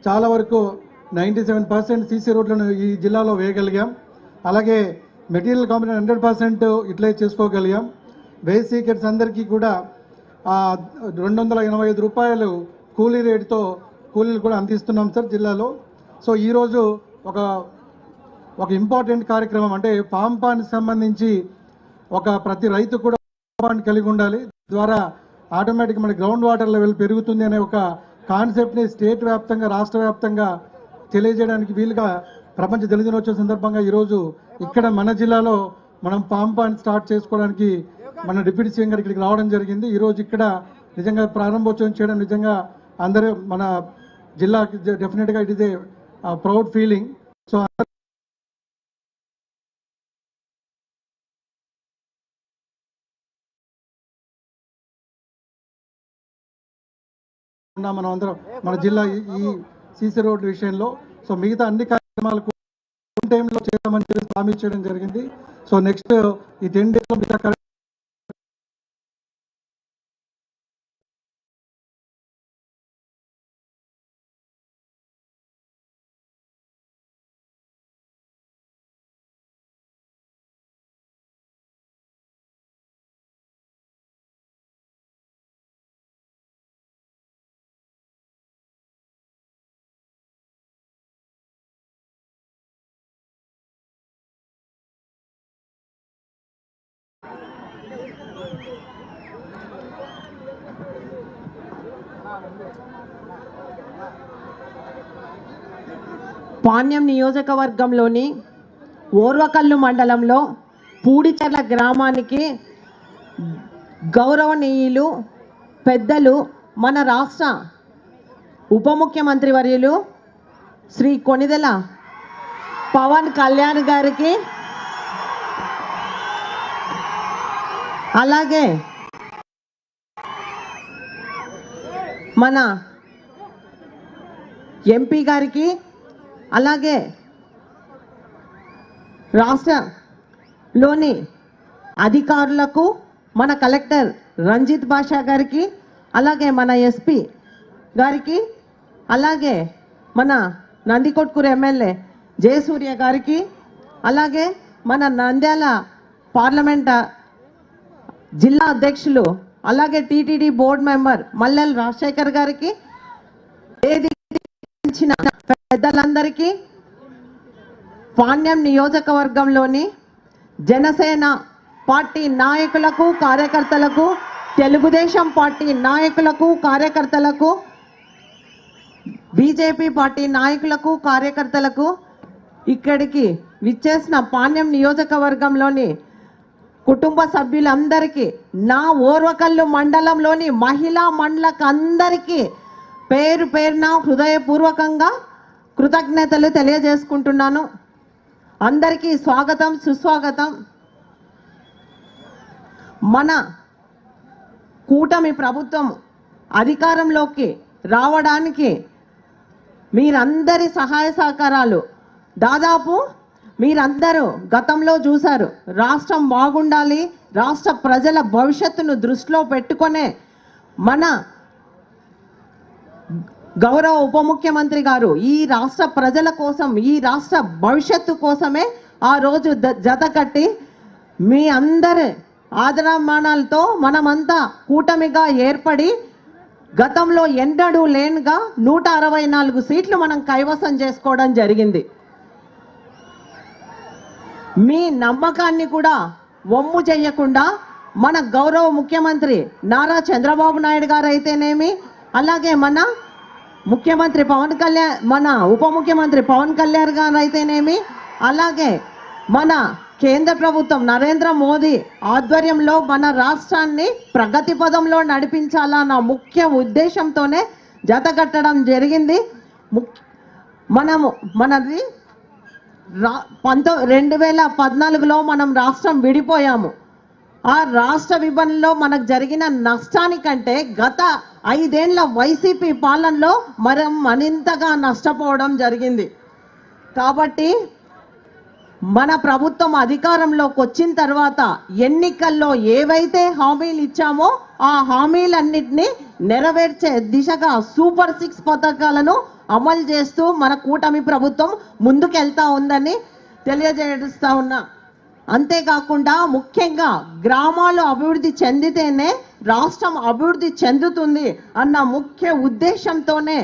చాలా వరకు 97% సీసీ రోడ్లను ఈ జిల్లాలో వేయగలిగాం. అలాగే మెటీరియల్ కాంపోనెంట్ 100% యూటిలైజ్ చేసుకోగలిగాం. బేసిక్ సీకర్స్ అందరికీ కూడా 285 రూపాయలు కూలీ రేటుతో కూలీలు కూడా అందిస్తున్నాం సార్ జిల్లాలో. సో ఈరోజు ఒక ఇంపార్టెంట్ కార్యక్రమం, అంటే ఫామ్ పాండ్కి సంబంధించి ప్రతి రైతు కూడా పాండ్ కలిగి ఉండాలి, ద్వారా ఆటోమేటిక్ మన గ్రౌండ్ వాటర్ లెవెల్ పెరుగుతుంది అనే ఒక కాన్సెప్ట్ని స్టేట్ వ్యాప్తంగా రాష్ట్ర వ్యాప్తంగా తెలియజేయడానికి వీలుగా ప్రపంచ జల దినోత్సవం సందర్భంగా ఈరోజు ఇక్కడ మన జిల్లాలో మనం ఫామ్ పాండ్ స్టార్ట్ చేసుకోవడానికి మన డిప్యూటీ సీఎం గారు ఇక్కడికి రావడం జరిగింది. ఈరోజు ఇక్కడ నిజంగా ప్రారంభోత్సవం చేయడం నిజంగా అందరూ మన జిల్లాకి డెఫినెట్గా it is a proud feeling. So మనం అందరం మన జిల్లా ఈ సీసీ రోడ్ విషయంలో సో మిగతా అన్ని కార్యక్రమాలకు టైంలో చేద్దామని చెప్పి హామీ చేయడం జరిగింది. సో నెక్స్ట్ ఈ 10 డేస్లో మిగతా పాణ్యం నియోజకవర్గంలోని ఓర్వకల్లు మండలంలో పూడిచర్ల గ్రామానికి గౌరవనీయులు పెద్దలు మన రాష్ట్ర ఉప ముఖ్యమంత్రి వర్యులు శ్రీ కొణిదెల పవన్ కళ్యాణ్ గారికి, అలాగే మన ఎంపీ గారికి, అలాగే రాష్ట్రంలోని అధికారులకు, మన కలెక్టర్ రంజిత్ బాషా గారికి, అలాగే మన ఎస్పీ గారికి, అలాగే మన నందికొట్కూరు ఎమ్మెల్యే జయసూర్య గారికి, అలాగే మన నంద్యాల పార్లమెంట్ జిల్లా అధ్యక్షులు, అలాగే టీటీడీ బోర్డు మెంబర్ మల్లెల్ రాజశేఖర్ గారికి, పెద్దలందరికీ, పాణ్యం నియోజకవర్గంలోని జనసేన పార్టీ నాయకులకు, కార్యకర్తలకు, తెలుగుదేశం పార్టీ నాయకులకు, కార్యకర్తలకు, బీజేపీ పార్టీ నాయకులకు, కార్యకర్తలకు, ఇక్కడికి విచ్చేసిన పాణ్యం నియోజకవర్గంలోని కుటుంబ సభ్యులందరికీ, నా ఓర్వకల్లు మండలంలోని మహిళా మండలకు అందరికీ పేరు పేరున హృదయపూర్వకంగా కృతజ్ఞతలు తెలియజేసుకుంటున్నాను. అందరికీ స్వాగతం, సుస్వాగతం. మన కూటమి ప్రభుత్వం అధికారంలోకి రావడానికి మీరందరి సహాయ సహకారాలు దాదాపు మీరందరూ గతంలో చూశారు. రాష్ట్రం బాగుండాలి, రాష్ట్ర ప్రజల భవిష్యత్తును దృష్టిలో పెట్టుకునే మన గౌరవ ఉప ముఖ్యమంత్రి గారు ఈ రాష్ట్ర ప్రజల కోసం, ఈ రాష్ట్ర భవిష్యత్తు కోసమే ఆ రోజు జత కట్టి మీ అందరి ఆదరామానాలతో మనమంతా కూటమిగా ఏర్పడి గతంలో ఎన్నడూ లేనుగా 164 సీట్లు మనం కైవసం చేసుకోవడం జరిగింది. మీ నమ్మకాన్ని కూడా వమ్ము చేయకుండా మన గౌరవ ముఖ్యమంత్రి నారా చంద్రబాబు నాయుడు గారు అయితేనేమి, అలాగే మన ముఖ్యమంత్రి పవన్ కళ్యాణ్, మన ఉప ముఖ్యమంత్రి పవన్ కళ్యాణ్ గారు అయితేనేమి, అలాగే మన కేంద్ర ప్రభుత్వం నరేంద్ర మోదీ ఆధ్వర్యంలో మన రాష్ట్రాన్ని ప్రగతి పదంలో నడిపించాలన్న ముఖ్య ఉద్దేశంతోనే జతకట్టడం జరిగింది. మనది 2014లో మనం రాష్ట్రం విడిపోయాము. ఆ రాష్ట్ర విభజనలో మనకు జరిగిన నష్టానికంటే గత 5 ఏళ్ల వైసీపీ పాలనలో మనం మరింతగా నష్టపోవడం జరిగింది. కాబట్టి మన ప్రభుత్వం అధికారంలోకి వచ్చిన తర్వాత ఎన్నికల్లో ఏవైతే హామీలు ఇచ్చామో ఆ హామీలన్నింటినీ నెరవేర్చే దిశగా సూపర్ 6 పథకాలను అమలు చేస్తూ మన కూటమి ప్రభుత్వం ముందుకెళ్తా ఉందని తెలియజేస్తా ఉన్నా. అంతేకాకుండా ముఖ్యంగా గ్రామాలు అభివృద్ధి చెందితేనే రాష్ట్రం అభివృద్ధి చెందుతుంది అన్న ముఖ్య ఉద్దేశంతోనే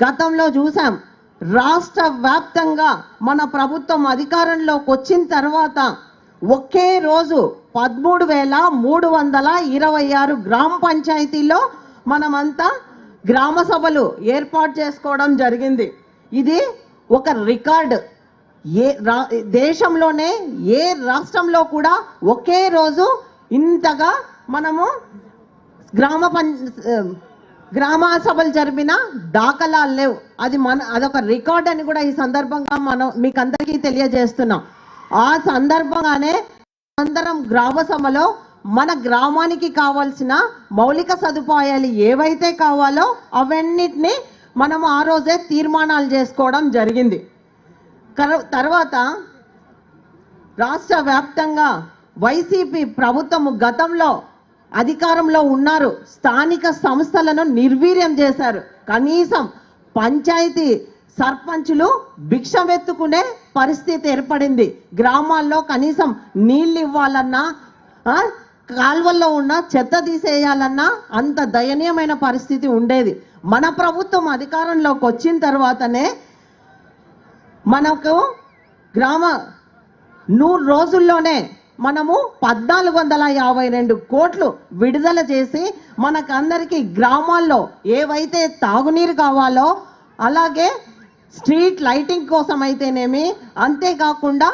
గతంలో చూసాం. రాష్ట్ర వ్యాప్తంగా మన ప్రభుత్వం అధికారంలోకి వచ్చిన తర్వాత ఒకే రోజు 13,326 గ్రామ పంచాయతీల్లో మనమంతా గ్రామ సభలు ఏర్పాటు చేసుకోవడం జరిగింది. ఇది ఒక రికార్డ్. దేశంలోనే ఏ రాష్ట్రంలో కూడా ఒకే రోజు ఇంతగా మనము గ్రామ సభలు జరిపిన దాఖలాలు లేవు. అదొక రికార్డ్ అని కూడా ఈ సందర్భంగా మీకు అందరికీ తెలియజేస్తున్నాం. ఆ సందర్భంగానే అందరం గ్రామ సభలో మన గ్రామానికి కావాల్సిన మౌలిక సదుపాయాలు ఏవైతే కావాలో అవన్నిటిని మనం ఆ రోజే తీర్మానాలు చేసుకోవడం జరిగింది. తర్వాత రాష్ట్ర వ్యాప్తంగా వైసీపీ ప్రభుత్వం గతంలో అధికారంలో ఉన్నారు, స్థానిక సంస్థలను నిర్వీర్యం చేశారు. కనీసం పంచాయతీ సర్పంచులు భిక్షమెత్తుకునే పరిస్థితి ఏర్పడింది. గ్రామాల్లో కనీసం నీళ్ళు ఇవ్వాలన్నా, కాల్వల్లో ఉన్న చెత్త తీసేయాలన్నా అంత దయనీయమైన పరిస్థితి ఉండేది. మన ప్రభుత్వం అధికారంలోకి వచ్చిన తర్వాతనే మనకు 100 రోజుల్లోనే మనము 1452 కోట్లు విడుదల చేసి మనకందరికీ గ్రామాల్లో ఏవైతే తాగునీరు కావాలో, అలాగే స్ట్రీట్ లైటింగ్ కోసం అయితేనేమి, అంతేకాకుండా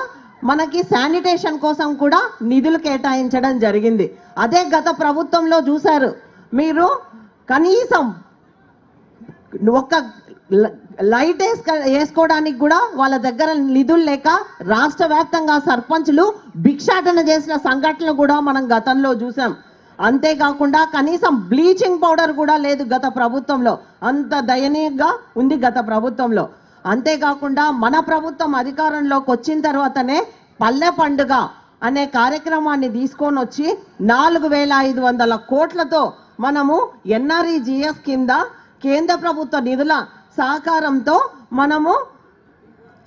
మనకి శానిటేషన్ కోసం కూడా నిధులు కేటాయించడం జరిగింది. అదే గత ప్రభుత్వంలో చూశారు మీరు, కనీసం ఒక్క లైట్ వేసుకోవడానికి కూడా వాళ్ళ దగ్గర నిధులు లేక రాష్ట్ర వ్యాప్తంగా సర్పంచులు భిక్షాటన చేసిన సంఘటనలు కూడా మనం గతంలో చూసాం. అంతేకాకుండా కనీసం బ్లీచింగ్ పౌడర్ కూడా లేదు గత ప్రభుత్వంలో. అంత దయనీయంగా ఉంది గత ప్రభుత్వంలో. అంతేకాకుండా మన ప్రభుత్వం అధికారంలోకి వచ్చిన తర్వాతనే పల్లె పండుగ అనే కార్యక్రమాన్ని తీసుకొని వచ్చి 4,500 కోట్లతో మనము NREGS కింద కేంద్ర ప్రభుత్వ నిధుల సహకారంతో మనము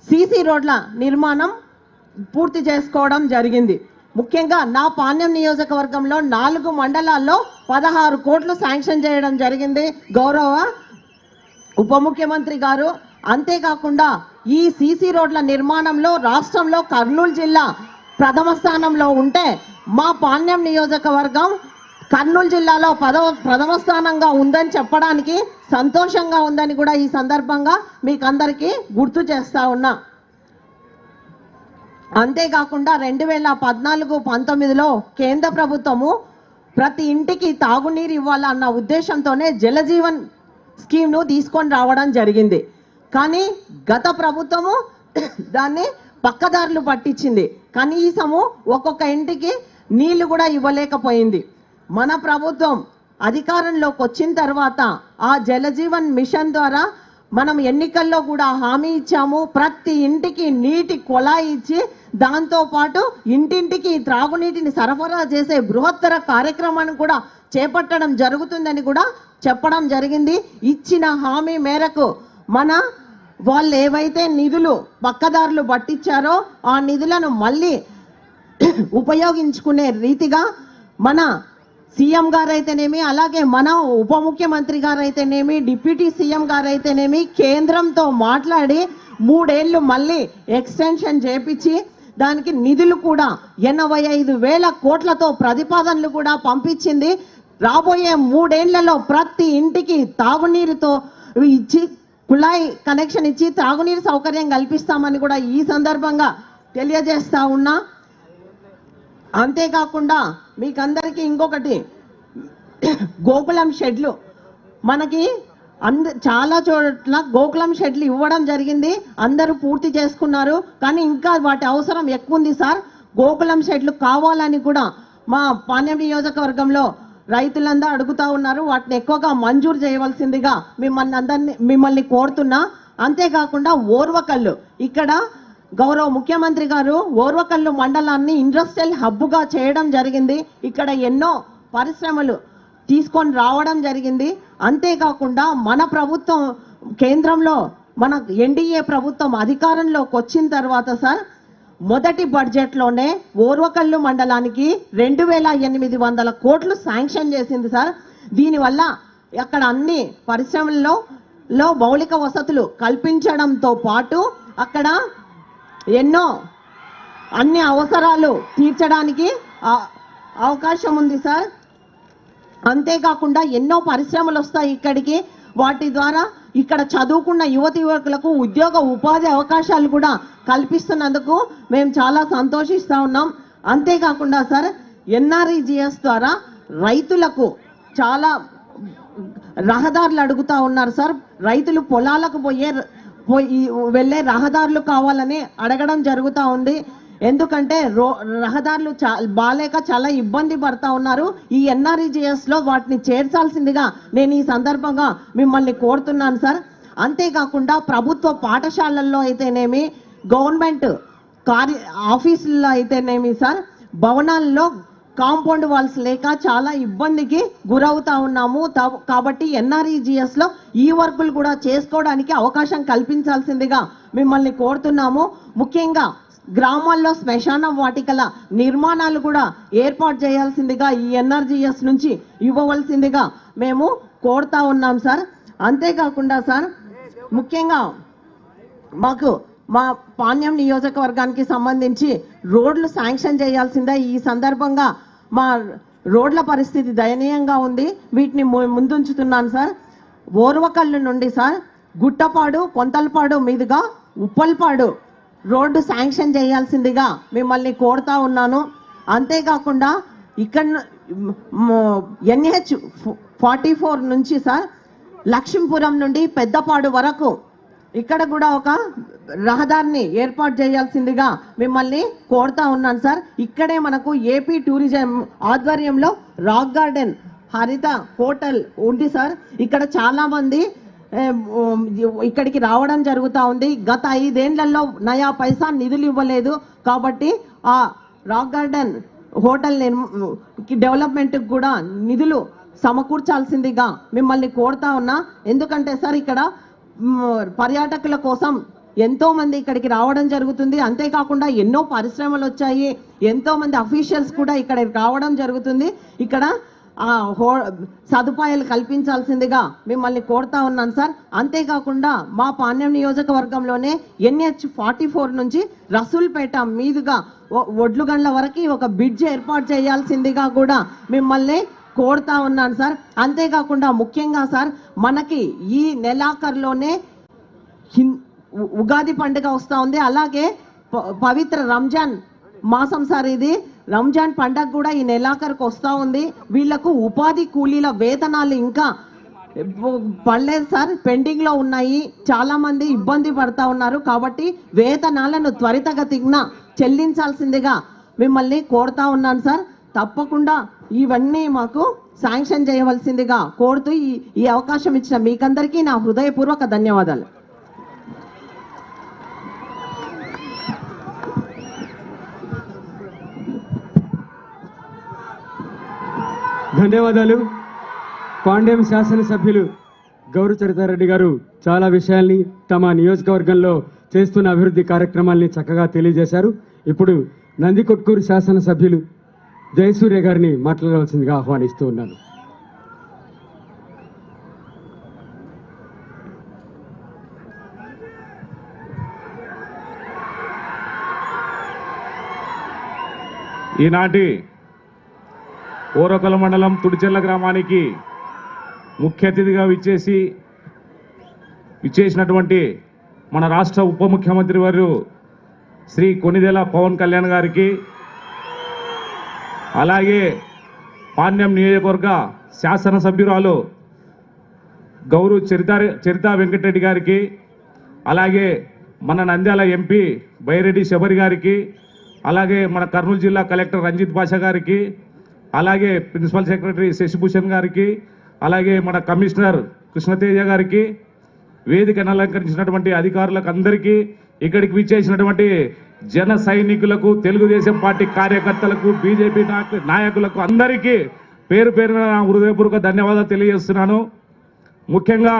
సీసీ రోడ్ల నిర్మాణం పూర్తి చేసుకోవడం జరిగింది. ముఖ్యంగా నా పాణ్యం నియోజకవర్గంలో 4 మండలాల్లో 16 కోట్లు శాంక్షన్ చేయడం జరిగింది గౌరవ ఉప ముఖ్యమంత్రి గారు. అంతేకాకుండా ఈ సీసీ రోడ్ల నిర్మాణంలో రాష్ట్రంలో కర్నూలు జిల్లా ప్రథమ స్థానంలో ఉంటే మా పాణ్యం నియోజకవర్గం కర్నూలు జిల్లాలో ప్రథమ స్థానంగా ఉందని చెప్పడానికి సంతోషంగా ఉందని కూడా ఈ సందర్భంగా మీకు అందరికీ గుర్తు చేస్తా ఉన్నా. అంతేకాకుండా 2014-19లో కేంద్ర ప్రభుత్వము ప్రతి ఇంటికి తాగునీరు ఇవ్వాలన్న ఉద్దేశంతోనే జలజీవన్ స్కీమ్ను తీసుకొని రావడం జరిగింది. కానీ గత ప్రభుత్వము దాన్ని పక్కదారులు పట్టించింది. కనీసము ఒక్కొక్క ఇంటికి నీళ్లు కూడా ఇవ్వలేకపోయింది. మన ప్రభుత్వం అధికారంలోకి వచ్చిన తర్వాత ఆ జలజీవన్ మిషన్ ద్వారా మనం ఎన్నికల్లో కూడా హామీ ఇచ్చాము. ప్రతి ఇంటికి నీటి కొలాయి ఇచ్చి దాంతోపాటు ఇంటింటికి త్రాగునీటిని సరఫరా చేసే బృహత్తర కార్యక్రమాన్ని కూడా చేపట్టడం జరుగుతుందని కూడా చెప్పడం జరిగింది. ఇచ్చిన హామీ మేరకు మన వాళ్ళు ఏవైతే నిధులు పక్కదారులు పట్టించారో ఆ నిధులను మళ్ళీ ఉపయోగించుకునే రీతిగా మన సీఎం గారు అయితేనేమి, అలాగే మన ఉప ముఖ్యమంత్రి గారు అయితేనేమి, డిప్యూటీ సీఎం గారు అయితేనేమి కేంద్రంతో మాట్లాడి 3 ఏళ్ళు మళ్ళీ ఎక్స్టెన్షన్ చేపించి దానికి నిధులు కూడా 85,000 కోట్లతో ప్రతిపాదనలు కూడా పంపించింది. రాబోయే 3 ఏళ్లలో ప్రతి ఇంటికి తాగునీరుతో ఇచ్చి కుళాయి కనెక్షన్ ఇచ్చి తాగునీరు సౌకర్యం కల్పిస్తామని కూడా ఈ సందర్భంగా తెలియజేస్తా ఉన్నా. అంతేకాకుండా మీకందరికీ ఇంకొకటి, గోకులం షెడ్లు మనకి చాలా చోట్ల గోకులం షెడ్లు ఇవ్వడం జరిగింది. అందరూ పూర్తి చేసుకున్నారు. కానీ ఇంకా వాటి అవసరం ఎక్కువ ఉంది సార్. గోకులం షెడ్లు కావాలని కూడా మా పాణ్యం నియోజకవర్గంలో రైతులందరూ అడుగుతా ఉన్నారు. వాటిని ఎక్కువగా మంజూరు చేయవలసిందిగా మిమ్మల్ని కోరుతున్నా. అంతేకాకుండా ఓర్వకల్లు, ఇక్కడ గౌరవ ముఖ్యమంత్రి గారు ఓర్వకల్లు మండలాన్ని ఇండస్ట్రియల్ హబ్గా చేయడం జరిగింది. ఇక్కడ ఎన్నో పరిశ్రమలు తీసుకొని రావడం జరిగింది. అంతేకాకుండా మన ప్రభుత్వం కేంద్రంలో మన ఎన్డీఏ ప్రభుత్వం అధికారంలోకి వచ్చిన తర్వాత సార్ మొదటి బడ్జెట్లోనే ఓర్వకల్లు మండలానికి 2,800 కోట్లు శాంక్షన్ చేసింది సార్. దీనివల్ల అక్కడ అన్ని పరిశ్రమల్లో మౌలిక వసతులు కల్పించడంతో పాటు అక్కడ ఎన్నో అన్ని అవసరాలు తీర్చడానికి అవకాశం ఉంది సార్. అంతేకాకుండా ఎన్నో పరిశ్రమలు వస్తాయి ఇక్కడికి. వాటి ద్వారా ఇక్కడ చదువుకున్న యువకులకు ఉద్యోగ ఉపాధి అవకాశాలు కూడా కల్పిస్తున్నందుకు మేము చాలా సంతోషిస్తూ ఉన్నాం. అంతేకాకుండా సార్ ఎన్ఆర్ఈజిఎస్ ద్వారా రైతులకు చాలా రహదారులు అడుగుతూ ఉన్నారు సార్. రైతులు పొలాలకు వెళ్ళే రహదారులు కావాలని అడగడం జరుగుతూ ఉంది. ఎందుకంటే రహదారులు బాలేక చాలా ఇబ్బంది పడుతూ ఉన్నారు. ఈ ఎన్ఆర్ఈజిఎస్లో వాటిని చేర్చాల్సిందిగా నేను ఈ సందర్భంగా మిమ్మల్ని కోరుతున్నాను సార్. అంతేకాకుండా ప్రభుత్వ పాఠశాలల్లో అయితేనేమి, గవర్నమెంట్ ఆఫీసుల్లో అయితేనేమి సార్, భవనాల్లో కాంపౌండ్ వాల్స్ లేక చాలా ఇబ్బందికి గురవుతా ఉన్నాము. కాబట్టి ఎన్ఆర్ఈజిఎస్లో ఈ వర్కులు కూడా చేసుకోవడానికి అవకాశం కల్పించాల్సిందిగా మిమ్మల్ని కోరుతున్నాము. ముఖ్యంగా గ్రామాల్లో శ్మశాన వాటికల నిర్మాణాలు కూడా ఏర్పాటు చేయాల్సిందిగా ఈ ఎన్ఆర్జీఎస్ నుంచి ఇవ్వవలసిందిగా మేము కోరుతా ఉన్నాం సార్. అంతేకాకుండా సార్ ముఖ్యంగా మాకు మా పాణ్యం నియోజకవర్గానికి సంబంధించి రోడ్లు శాంక్షన్ చేయాల్సిందే. ఈ సందర్భంగా మా రోడ్ల పరిస్థితి దయనీయంగా ఉంది. వీటిని ముందుంచుతున్నాను సార్. ఓర్వకల్లు నుండి సార్ గుట్టపాడు, పొంతలపాడు మీదుగా ఉప్పల్పాడు రోడ్డు శాంక్షన్ చేయాల్సిందిగా మిమ్మల్ని కోరుతా ఉన్నాను. అంతేకాకుండా ఇక్కడ NH44 నుంచి సార్ లక్ష్మీపురం నుండి పెద్దపాడు వరకు ఇక్కడ కూడా ఒక రహదారిని ఏర్పాటు చేయాల్సిందిగా మిమ్మల్ని కోరుతా ఉన్నాను సార్. ఇక్కడే మనకు ఏపీ టూరిజం ఆధ్వర్యంలో రాక్ గార్డెన్ హరిత హోటల్ ఉంది సార్. ఇక్కడ చాలామంది ఇక్కడికి రావడం జరుగుతూ ఉంది. గత 5 ఏళ్లలో నయా పైసా నిధులు ఇవ్వలేదు. కాబట్టి ఆ రాక్ గార్డెన్ హోటల్ డెవలప్మెంట్కి కూడా నిధులు సమకూర్చాల్సిందిగా మిమ్మల్ని కోరుతా ఉన్నా. ఎందుకంటే సార్ ఇక్కడ పర్యాటకుల కోసం ఎంతో మంది ఇక్కడికి రావడం జరుగుతుంది. అంతేకాకుండా ఎన్నో పరిశ్రమలు వచ్చాయి, ఎంతో మంది అఫీషియల్స్ కూడా ఇక్కడికి రావడం జరుగుతుంది. ఇక్కడ సదుపాయాలు కల్పించాల్సిందిగా మిమ్మల్ని కోరుతా ఉన్నాను సార్. అంతేకాకుండా మా పాణ్యం నియోజకవర్గంలోనే NH44 నుంచి రసూల్పేట మీదుగా ఒడ్లుగండ్ల వరకు ఒక బ్రిడ్జ్ ఏర్పాటు చేయాల్సిందిగా కూడా మిమ్మల్ని కోరుతా ఉన్నాను సార్. అంతేకాకుండా ముఖ్యంగా సార్ మనకి ఈ నెలాఖరులోనే ఉగాది పండుగ వస్తూ ఉంది. అలాగే పవిత్ర రంజాన్ మాసం సార్. ఇది రంజాన్ పండగ కూడా ఈ నెలాఖరుకు వస్తూ ఉంది. వీళ్లకు ఉపాధి కూలీల వేతనాలు ఇంకా పడలేదు సార్, పెండింగ్లో ఉన్నాయి. చాలామంది ఇబ్బంది పడుతూ ఉన్నారు. కాబట్టి వేతనాలను త్వరితగతిన చెల్లించాల్సిందిగా మిమ్మల్ని కోరుతా ఉన్నాను సార్. తప్పకుండా ఇవన్నీ మాకు శాంక్షన్ చేయవలసిందిగా కోరుతూ ఈ అవకాశం ఇచ్చిన మీకందరికీ నా హృదయపూర్వక ధన్యవాదాలు. ధన్యవాదాలు. పాండ్యం శాసనసభ్యులు గౌరు చరితారెడ్డి గారు చాలా విషయాల్ని తమ నియోజకవర్గంలో చేస్తున్న అభివృద్ధి కార్యక్రమాల్ని చక్కగా తెలియజేశారు. ఇప్పుడు నందికొట్కూరు శాసనసభ్యులు జయసూర్య గారిని మాట్లాడవలసిందిగా ఆహ్వానిస్తూ ఉన్నాను. ఈనాటి ఓరకల మండలం తుడిచెర్ల గ్రామానికి ముఖ్య అతిథిగా విచ్చేసినటువంటి మన రాష్ట్ర ఉప ముఖ్యమంత్రి వారు శ్రీ కొణిదెల పవన్ కళ్యాణ్ గారికి, అలాగే పాణ్యం నియోజకవర్గ శాసనసభ్యురాలు గౌరు చరితా వెంకటరెడ్డి గారికి, అలాగే మన నంద్యాల ఎంపీ బైరెడ్డి శబరి గారికి, అలాగే మన కర్నూలు జిల్లా కలెక్టర్ రంజిత్ బాషా గారికి, అలాగే ప్రిన్సిపల్ సెక్రటరీ శశిభూషణ్ గారికి, అలాగే మన కమిషనర్ కృష్ణతేజ గారికి, వేదికను అలంకరించినటువంటి అధికారులకు అందరికీ, ఇక్కడికి విచ్చేసినటువంటి జన సైనికులకు, తెలుగుదేశం పార్టీ కార్యకర్తలకు, బీజేపీ నాయకులకు అందరికీ పేరు పేరున హృదయపూర్వక ధన్యవాదాలు తెలియజేస్తున్నాను. ముఖ్యంగా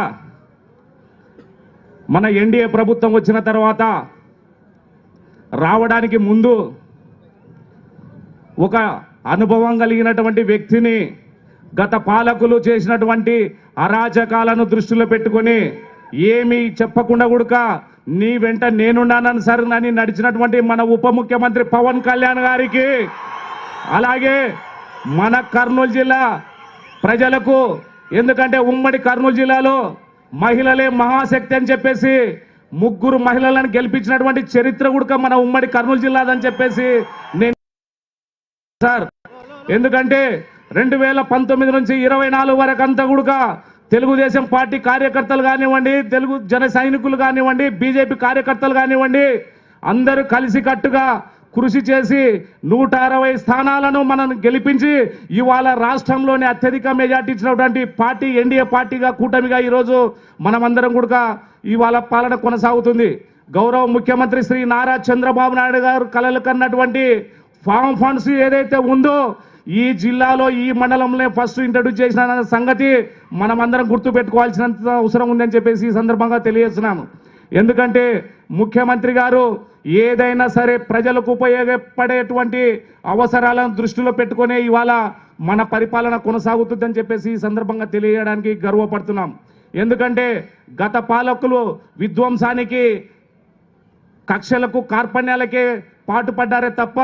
మన ఎన్డీఏ ప్రభుత్వం వచ్చిన తర్వాత రావడానికి ముందు ఒక అనుభవం కలిగినటువంటి వ్యక్తిని గత పాలకులు చేసినటువంటి అరాచకాలను దృష్టిలో పెట్టుకొని ఏమీ చెప్పకుండా కూడా నీ వెంట నేనున్నానని సార్ అని నడిచినటువంటి మన ఉప ముఖ్యమంత్రి పవన్ కళ్యాణ్ గారికి, అలాగే మన కర్నూలు జిల్లా ప్రజలకు, ఎందుకంటే ఉమ్మడి కర్నూలు జిల్లాలో మహిళలే మహాశక్తి అని చెప్పేసి 3 మహిళలను గెలిపించినటువంటి చరిత్ర కూడా మన ఉమ్మడి కర్నూలు జిల్లాదని చెప్పేసి నేను సార్, ఎందుకంటే 2019 నుంచి 24 వరకు అంతా కూడా తెలుగుదేశం పార్టీ కార్యకర్తలు కానివ్వండి, తెలుగు జన సైనికులు కానివ్వండి, బీజేపీ కార్యకర్తలు కానివ్వండి, అందరూ కలిసికట్టుగా కృషి చేసి 160 స్థానాలను మనం గెలిపించి ఇవాళ రాష్ట్రంలోని అత్యధిక మెజార్టీ ఇచ్చినటువంటి పార్టీ ఎన్డీఏ పార్టీగా, కూటమిగా ఈరోజు మనమందరం కూడా ఇవాళ పాలన కొనసాగుతుంది. గౌరవ ముఖ్యమంత్రి శ్రీ నారా చంద్రబాబు నాయుడు గారు కలలు కన్నటువంటి ఫామ్ ఫండ్స్ ఏదైతే ఉందో ఈ జిల్లాలో ఈ మండలంలో ఫస్ట్ ఇంట్రడ్యూస్ చేసిన సంగతి మనమందరం గుర్తుపెట్టుకోవాల్సినంత అవసరం ఉందని చెప్పేసి ఈ సందర్భంగా తెలియజేస్తున్నాము. ఎందుకంటే ముఖ్యమంత్రి గారు ఏదైనా సరే ప్రజలకు ఉపయోగపడేటువంటి అవసరాలను దృష్టిలో పెట్టుకునే ఇవాళ మన పరిపాలన కొనసాగుతుందని చెప్పేసి ఈ సందర్భంగా తెలియజేయడానికి గర్వపడుతున్నాం. ఎందుకంటే గత పాలకులు విధ్వంసానికి, కక్షలకు, కార్పణ్యాలకే పాటుపడ్డారే తప్ప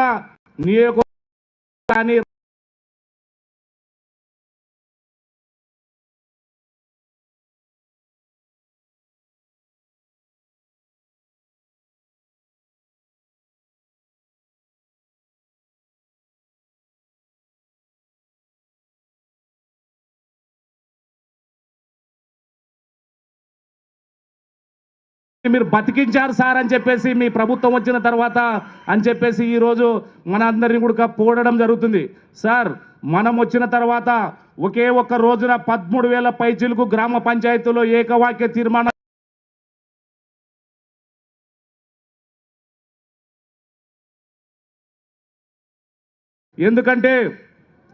నియోజకవర్గాన్ని మీరు బతికించారు సార్ అని చెప్పేసి మీ ప్రభుత్వం వచ్చిన తర్వాత అని చెప్పేసి ఈరోజు మన అందరినీ కూడా పోడడం జరుగుతుంది. సార్, మనం వచ్చిన తర్వాత ఒకే ఒక్క రోజున 13,000 పైచిలకు గ్రామ పంచాయతీలో ఏకవాక్య తీర్మానం ఎందుకంటే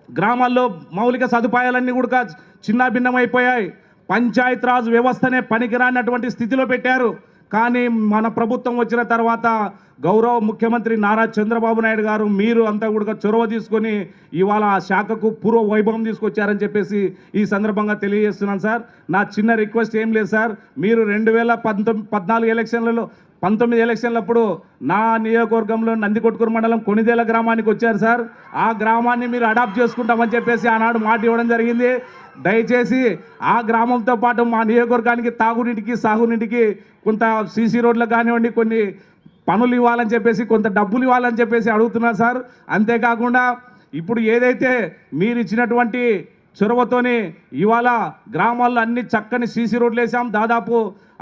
గ్రామాల్లో మౌలిక సదుపాయాలన్నీ కూడా చిన్నాభిన్నమైపోయాయి. పంచాయత్ రాజ్ వ్యవస్థనే పనికిరానటువంటి స్థితిలో పెట్టారు. కానీ మన ప్రభుత్వం వచ్చిన తర్వాత గౌరవ ముఖ్యమంత్రి నారా చంద్రబాబు నాయుడు గారు మీరు అంతా కూడా చొరవ తీసుకొని ఇవాళ ఆ శాఖకు పూర్వ వైభవం తీసుకొచ్చారని చెప్పేసి ఈ సందర్భంగా తెలియజేస్తున్నాను సార్. నా చిన్న రిక్వెస్ట్ ఏం లేదు సార్, మీరు 2014 ఎలక్షన్లలో 19 ఎలక్షన్లప్పుడు నా నియోజకవర్గంలో నందికొట్కూరు మండలం కొనిదేల గ్రామానికి వచ్చారు సార్. ఆ గ్రామాన్ని మీరు అడాప్ట్ చేసుకుంటామని చెప్పేసి ఆనాడు మాట ఇవ్వడం జరిగింది. దయచేసి ఆ గ్రామంతో పాటు మా నియోజకవర్గానికి తాగునీటికి, సాగునీటికి కొంత సీసీ రోడ్లకు కానివ్వండి, కొన్ని పనులు ఇవ్వాలని చెప్పేసి, కొంత డబ్బులు ఇవ్వాలని చెప్పేసి అడుగుతున్నా సార్. అంతేకాకుండా ఇప్పుడు ఏదైతే మీరు ఇచ్చినటువంటి చొరవతోని ఇవాళ గ్రామాల్లో అన్ని చక్కని సీసీ రోడ్లు వేసాం, దాదాపు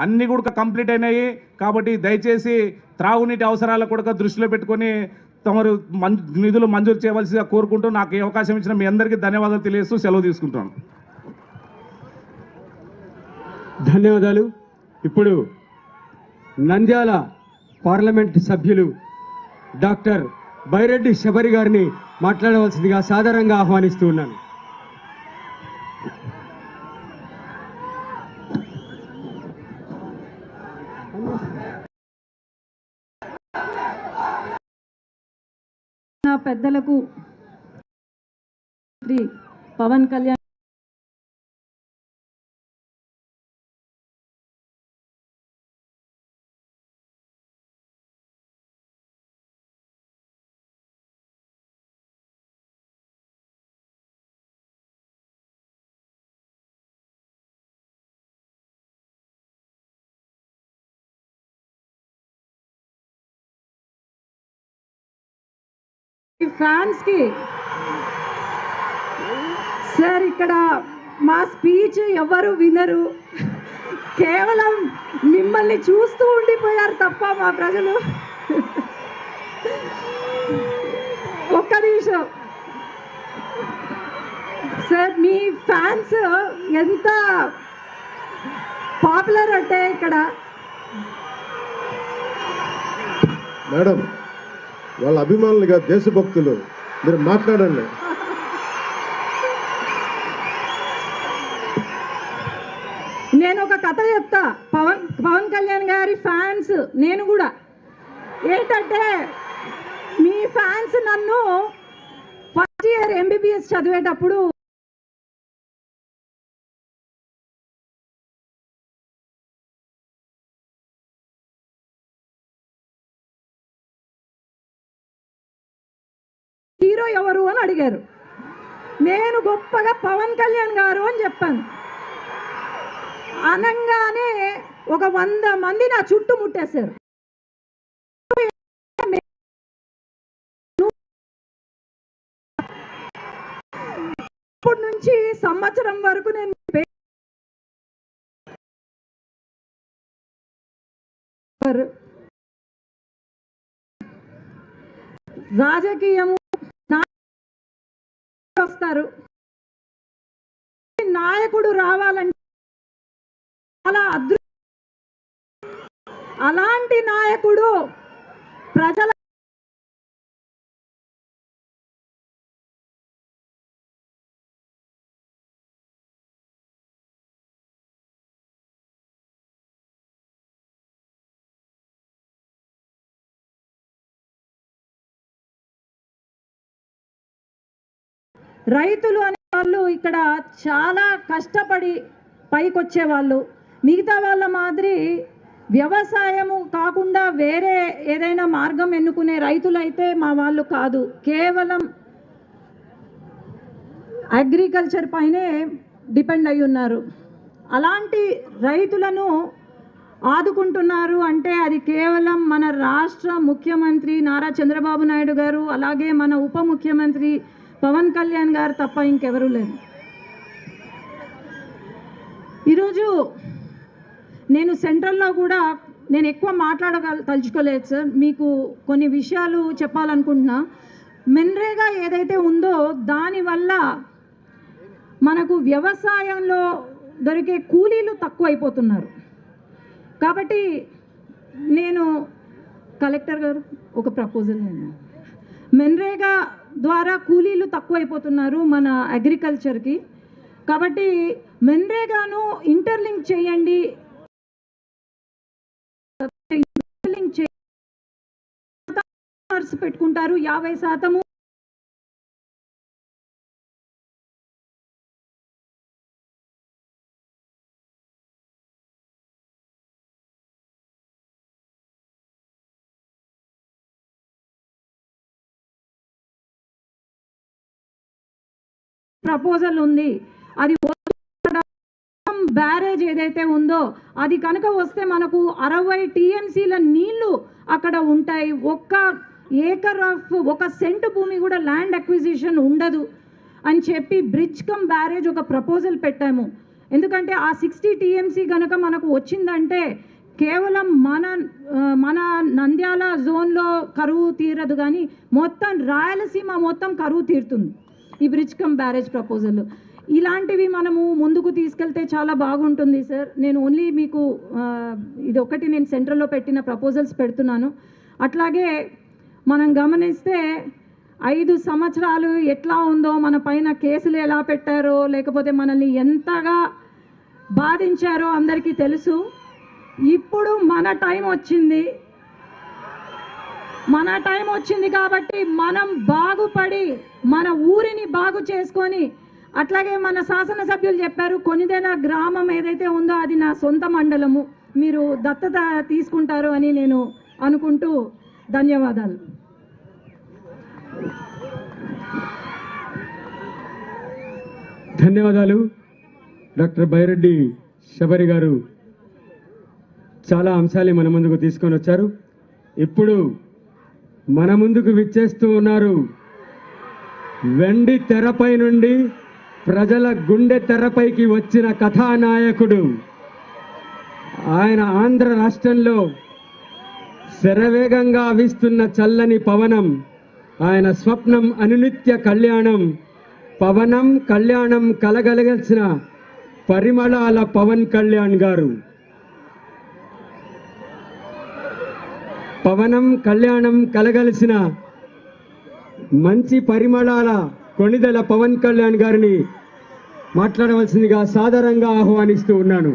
అన్నీ కూడా కంప్లీట్ అయినాయి. కాబట్టి దయచేసి త్రాగునీటి అవసరాలు కూడా దృష్టిలో పెట్టుకొని తమరు నిధులు మంజూరు చేయవలసిగా కోరుకుంటూ నాకు ఈ అవకాశం ఇచ్చిన మీ అందరికీ ధన్యవాదాలు తెలియజేస్తూ సెలవు తీసుకుంటాను. ధన్యవాదాలు. ఇప్పుడు నంద్యాల పార్లమెంట్ సభ్యులు డాక్టర్ బైరెడ్డి శబరి గారిని మాట్లాడవలసిందిగా సాదరంగా ఆహ్వానిస్తూ ఉన్నాను. పెద్దలకు శ్రీ పవన్ కళ్యాణ్ ఫ్యాన్స్ కి సార్, ఇక్కడ మా స్పీచ్ ఎవరు వినరు, కేవలం మిమ్మల్ని చూస్తూ ఉండిపోయారు తప్ప మా ప్రజలు. ఒక్క నిమిషం సార్, మీ ఫ్యాన్స్ ఎంత పాపులర్ అంటే ఇక్కడ మేడం వాళ్ళ అభిమానులుగా దేశభక్తులు, మీరు మాట్లాడండి. నేను ఒక కథ చెప్తా. పవన్ కళ్యాణ్ అందరి ఫ్యాన్స్ నేను కూడా ఏంటంటే మీ ఫ్యాన్స్ నన్ను ఫస్ట్ ఇయర్ MBBS చదివేటప్పుడు హీరో ఎవరు అని అడిగారు. నేను గొప్పగా పవన్ కళ్యాణ్ గారు అని చెప్పాను. అనగానే ఒక 100 మంది నా చుట్టూ ముట్టేశారు. ఇప్పటి నుంచి సంవత్సరం వరకు నేను రాజకీయము వస్తారు, నాయకుడు రావాలంటే చాలా అలాంటి నాయకుడు ప్రజల రైతులు అనే వాళ్ళు ఇక్కడ చాలా కష్టపడి పైకొచ్చే వాళ్ళు. మిగతా వాళ్ళ మాదిరి వ్యవసాయము కాకుండా వేరే ఏదైనా మార్గం ఎన్నుకునే రైతులైతే మా వాళ్ళు కాదు. కేవలం అగ్రికల్చర్ పైనే డిపెండ్ అయి ఉన్నారు. అలాంటి రైతులను ఆదుకుంటున్నారు అంటే అది కేవలం మన రాష్ట్ర ముఖ్యమంత్రి నారా చంద్రబాబు నాయుడు గారు, అలాగే మన ఉప ముఖ్యమంత్రి పవన్ కళ్యాణ్ గారు తప్ప ఇంకెవరూ లేదు. ఈరోజు నేను సెంట్రల్లో కూడా నేను ఎక్కువ తలుచుకోలేదు సార్. మీకు కొన్ని విషయాలు చెప్పాలనుకుంటున్నా. మెన్రేగా ఏదైతే ఉందో దానివల్ల మనకు వ్యవసాయంలో దొరికే కూలీలు తక్కువ అయిపోతున్నారు. కాబట్టి నేను కలెక్టర్ గారు ఒక ప్రపోజల్, నేను మెన్రేగా ద్వారా కూలీలు తక్కువైపోతున్నారు మన అగ్రికల్చర్కి. కాబట్టి మెన్రేగాను ఇంటర్లింక్ చేయండి. పెట్టుకుంటారు 50% ప్రపోజల్ ఉంది. అది బ్యారేజ్ ఏదైతే ఉందో అది కనుక వస్తే మనకు 60 TMCల నీళ్లు అక్కడ ఉంటాయి. ఒక్క ఏకర్ ఆఫ్ 1 సెంట్ భూమి కూడా ల్యాండ్ అక్విజిషన్ ఉండదు అని చెప్పి బ్రిడ్జ్ కమ్ బ్యారేజ్ ఒక ప్రపోజల్ పెట్టాము. ఎందుకంటే ఆ 60 TMC కనుక మనకు వచ్చిందంటే కేవలం మన నంద్యాల జోన్లో కరువు తీరదు, కానీ మొత్తం రాయలసీమ మొత్తం కరువు తీరుతుంది ఈ బ్రిడ్జ్ కమ్ బ్యారేజ్ ప్రపోజల్. ఇలాంటివి మనము ముందుకు తీసుకెళ్తే చాలా బాగుంటుంది సార్. నేను ఓన్లీ మీకు ఇది ఒకటి నేను సెంట్రల్లో పెట్టిన ప్రపోజల్స్ పెడుతున్నాను. అట్లాగే మనం గమనిస్తే 5 సంవత్సరాలు ఎట్లా ఉందో, మన పైన కేసులు ఎలా పెట్టారో, లేకపోతే మనల్ని ఎంతగా బాధించారో అందరికీ తెలుసు. ఇప్పుడు మన టైం వచ్చింది కాబట్టి మనం బాగుపడి మన ఊరిని బాగు చేసుకొని, అట్లాగే మన శాసనసభ్యులు చెప్పారు కొనిదెల గ్రామం ఏదైతే ఉందో అది నా సొంత మండలము, మీరు దత్తత తీసుకుంటారు అని నేను అనుకుంటూ ధన్యవాదాలు. ధన్యవాదాలు డాక్టర్ బైరెడ్డి శబరి గారు. చాలా అంశాలు మన ముందుకు తీసుకొని వచ్చారు. ఇప్పుడు మన ముందుకు విచ్చేస్తూ ఉన్నారు వెండి తెరపై నుండి ప్రజల గుండె తెరపైకి వచ్చిన కథానాయకుడు. ఆయన ఆంధ్ర రాష్ట్రంలో శరవేగంగా వీస్తున్న చల్లని పవనం. ఆయన స్వప్నం అనునిత్య కళ్యాణం. పవనం కళ్యాణం కలగలగాల్సిన పరిమళాల పవన్ కళ్యాణ్ గారు. పవనం కళ్యాణం కలగలిసిన మంచి పరిమళాల కొణిదెల పవన్ కళ్యాణ్ గారిని మాట్లాడవలసిందిగా సాదరంగా ఆహ్వానిస్తూ ఉన్నాను.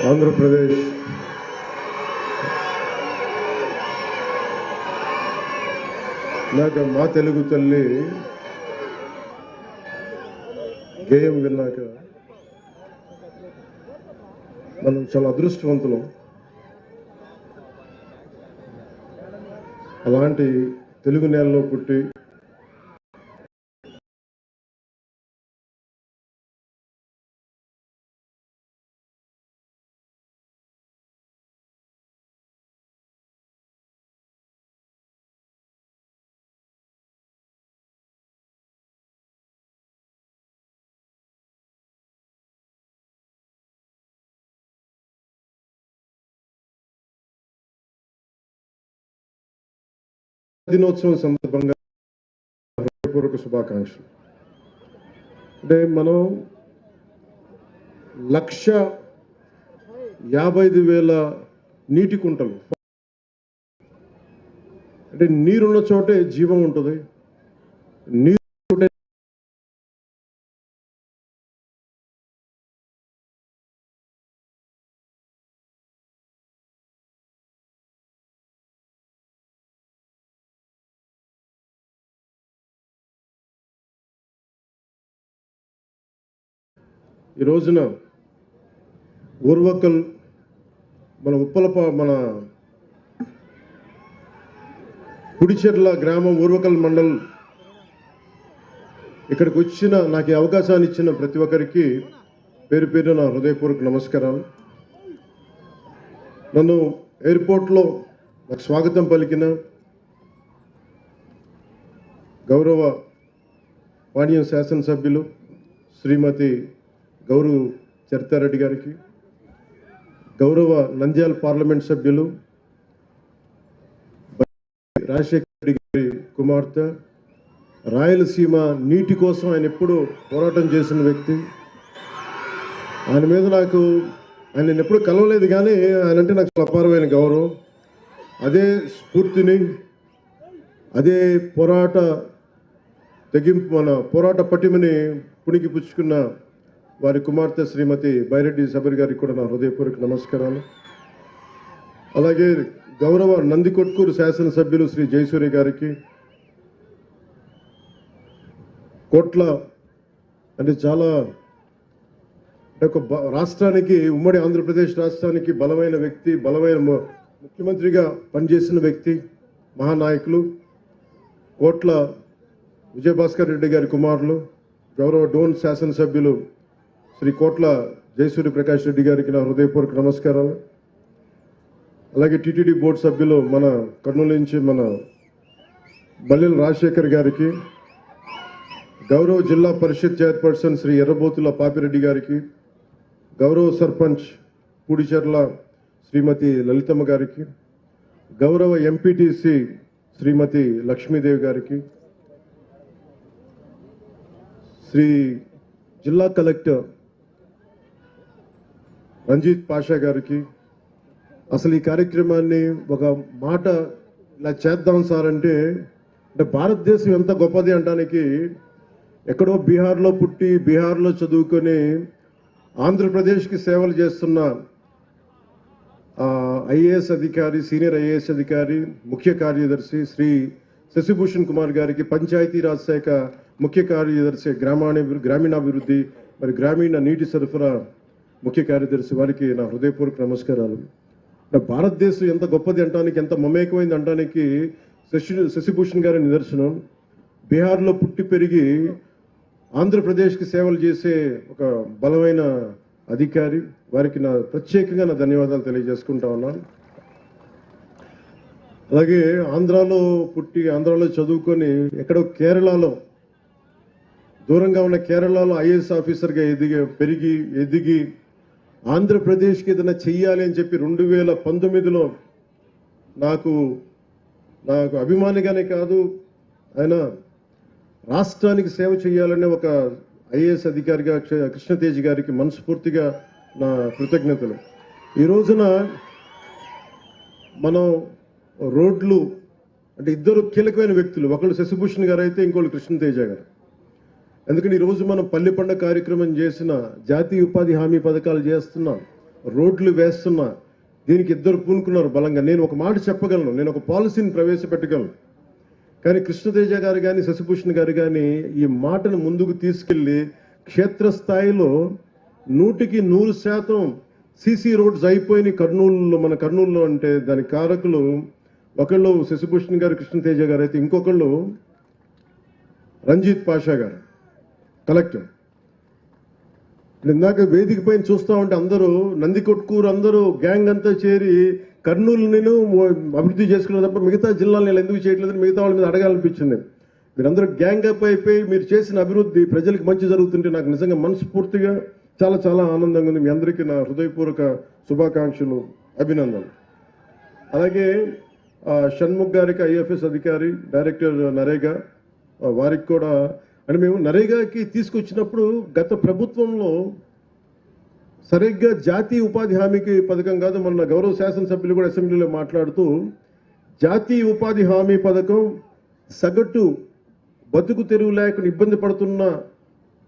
ఆంధ్రప్రదేశ్ నాకు మా తెలుగు తల్లి గేయం విన్నాక మనం చాలా అదృష్టవంతులం. అలాంటి తెలుగు నేలలో పుట్టి దినోత్సవం సందర్భంగా హృదయపూర్వక శుభాకాంక్షలు. అంటే మనం 1,55,000 నీటి కుంటలు, అంటే నీరున్న చోటే జీవం ఉంటుంది. నీరు ఈ రోజున ఊర్వకల్ మన మన పుడిచెర్ల గ్రామం ఊర్వకల్ మండల్ ఇక్కడికి వచ్చిన నాకు ఈ అవకాశాన్ని ఇచ్చిన ప్రతి ఒక్కరికి పేరు పేరు నా హృదయపూర్వక నమస్కారాలు. నన్ను ఎయిర్పోర్ట్లో నాకు స్వాగతం పలికిన గౌరవ పాణ్యం శాసనసభ్యులు శ్రీమతి గౌరవ్ చరితారెడ్డి గారికి, గౌరవ నంద్యాల పార్లమెంట్ సభ్యులు రాజశేఖర రెడ్డి గారి కుమార్తె, రాయలసీమ నీటి కోసం ఆయన ఎప్పుడు పోరాటం చేసిన వ్యక్తి. ఆయన మీద ఆయన ఎప్పుడు కలవలేదు, కానీ ఆయన అంటే నాకు అపారమైన గౌరవం. అదే స్ఫూర్తిని, అదే పోరాట పటిమని పుణికి పుచ్చుకున్న వారి కుమార్తె శ్రీమతి బైరెడ్డి సబరి గారికి కూడా నా హృదయపూర్వక నమస్కారాలు. అలాగే గౌరవ నందికొట్కూరు శాసనసభ్యులు శ్రీ జయసూర్య గారికి, కోట్ల అంటే చాలా ఒక రాష్ట్రానికి, ఉమ్మడి ఆంధ్రప్రదేశ్ రాష్ట్రానికి బలమైన వ్యక్తి, బలమైన ముఖ్యమంత్రిగా పనిచేసిన వ్యక్తి, మహానాయకులు కోట్ల విజయభాస్కర్ రెడ్డి గారి కుమారులు, గౌరవ డోన్ శాసనసభ్యులు శ్రీ కోట్ల జయసూర్య ప్రకాష్ రెడ్డి గారికి నా హృదయపూర్వక నమస్కారాలు. అలాగే టీటీడీ బోర్డు సభ్యులు మన కర్నూలు నుంచి మన బల్లెల రాజశేఖర్ గారికి, గౌరవ జిల్లా పరిషత్ చైర్పర్సన్ శ్రీ ఎర్రబోతుల పాపిరెడ్డి గారికి, గౌరవ సర్పంచ్ పూడిచెర్ల శ్రీమతి లలితమ్మ గారికి, గౌరవ ఎంపీటీసీ శ్రీమతి లక్ష్మీదేవి గారికి, శ్రీ జిల్లా కలెక్టర్ రంజిత్ పాషా గారికి, అసలు ఈ కార్యక్రమాన్ని ఒక మాట ఇలా చేద్దాం సార్ అంటే భారతదేశం ఎంత గొప్పది అనడానికి, ఎక్కడో బీహార్లో పుట్టి బీహార్లో చదువుకొని ఆంధ్రప్రదేశ్కి సేవలు చేస్తున్న ఐఏఎస్ అధికారి, సీనియర్ ఐఏఎస్ అధికారి, ముఖ్య కార్యదర్శి శ్రీ శశిభూషణ్ కుమార్ గారికి, పంచాయతీరాజ్ శాఖ ముఖ్య కార్యదర్శి, గ్రామీణాభివృద్ధి మరి గ్రామీణ నీటి సరఫరా ముఖ్య కార్యదర్శి వారికి నా హృదయపూర్వక నమస్కారాలు. భారతదేశం ఎంత గొప్పది అంటానికి, ఎంత మమేకమైంది అంటానికి శశిభూషణ్ గారి నిదర్శనం. బీహార్లో పుట్టి పెరిగి ఆంధ్రప్రదేశ్కి సేవలు చేసే ఒక బలమైన అధికారి. వారికి నా ప్రత్యేకంగా నా ధన్యవాదాలు తెలియజేసుకుంటా ఉన్నాను. అలాగే ఆంధ్రాలో పుట్టి, ఆంధ్రాలో చదువుకొని ఎక్కడో కేరళలో, దూరంగా ఉన్న కేరళలో ఐఏఎస్ ఆఫీసర్గా ఎదిగి ఆంధ్రప్రదేశ్కి ఏదైనా చెయ్యాలి అని చెప్పి 2019లో నాకు అభిమానిగానే కాదు, ఆయన రాష్ట్రానికి సేవ చేయాలనే ఒక ఐఏఎస్ అధికారిగా కృష్ణతేజ్ గారికి మనస్ఫూర్తిగా నా కృతజ్ఞతలు. ఈ రోజున మనం రోడ్లు అంటే ఇద్దరు కీలకమైన వ్యక్తులు, ఒకళ్ళు శశిభూషణ్ గారు అయితే ఇంకోళ్ళు కృష్ణతేజ గారు. ఎందుకంటే ఈరోజు మనం పల్లె పండుగ కార్యక్రమం చేసిన, జాతీయ ఉపాధి హామీ పథకాలు చేస్తున్నాం, రోడ్లు వేస్తున్నా, దీనికి ఇద్దరు పూనుకున్నారు బలంగా. నేను ఒక మాట చెప్పగలను, నేను ఒక పాలసీని ప్రవేశపెట్టగలను. కానీ కృష్ణతేజ గారు కానీ శశిభూషణ్ గారు కానీ ఈ మాటను ముందుకు తీసుకెళ్ళి క్షేత్రస్థాయిలో 100% సీసీ రోడ్స్ అయిపోయినాయి కర్నూలులో. మన కర్నూలులో అంటే దాని కారకులు ఒకళ్ళు శశిభూషణ్ గారు, కృష్ణతేజ గారు అయితే ఇంకొకళ్ళు రంజిత్ పాషా గారు, కలెక్టర్. ఇందాక వేదిక పైన చూస్తూ ఉంటే అందరూ నందికొట్కూరు అందరూ గ్యాంగ్ అంతా చేరి కర్నూలు నేను అభివృద్ధి చేసుకున్న తప్ప మిగతా జిల్లాలు నేను ఎందుకు చేయట్లేదని మిగతా వాళ్ళ మీద అడగాలనిపించింది. మీరందరూ గ్యాంగ్ అప్ అయిపోయి మీరు చేసిన అభివృద్ధి ప్రజలకు మంచి జరుగుతుంటే నాకు నిజంగా మనస్ఫూర్తిగా చాలా చాలా ఆనందంగా ఉంది. మీ అందరికీ నా హృదయపూర్వక శుభాకాంక్షలు, అభినందనలు. అలాగే షణ్ముఖ్ గారికి, ఐఎఫ్ఎస్ అధికారి, డైరెక్టర్ నరేగా, వారికి కూడా అంటే మేము నరేగాకి తీసుకొచ్చినప్పుడు గత ప్రభుత్వంలో సరిగ్గా జాతీయ ఉపాధి హామీకి పథకం కాదు, మన గౌరవ శాసనసభ్యులు కూడా అసెంబ్లీలో మాట్లాడుతూ జాతీయ ఉపాధి హామీ పథకం సగటు బతుకు తెరువు లేకుండా ఇబ్బంది పడుతున్న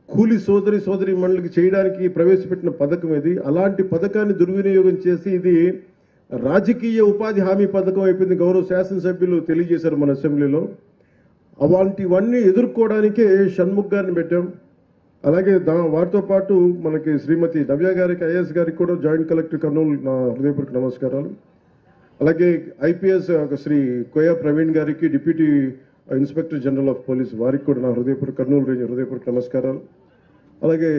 కూలి సోదరి మండలికి చేయడానికి ప్రవేశపెట్టిన పథకం ఇది. అలాంటి పథకాన్ని దుర్వినియోగం చేసి ఇది రాజకీయ ఉపాధి హామీ పథకం అయిపోయింది. గౌరవ శాసనసభ్యులు తెలియజేశారు మన అసెంబ్లీలో. అలాంటివన్నీ ఎదుర్కోవడానికే షణ్ముఖ్ గారిని పెట్టాం. అలాగే వారితో పాటు మనకి శ్రీమతి నవ్య గారికి, ఐఏఎస్ గారికి కూడా జాయింట్ కలెక్టర్ కర్నూలు నా హృదయపూర్వక నమస్కారాలు. అలాగే ఐపీఎస్ శ్రీ కోయా ప్రవీణ్ గారికి, deputy inspector general of police వారికి కూడా నా హృదయపూర్వక కర్నూలు రేంజ్ హృదయపూర్వక నమస్కారాలు. అలాగే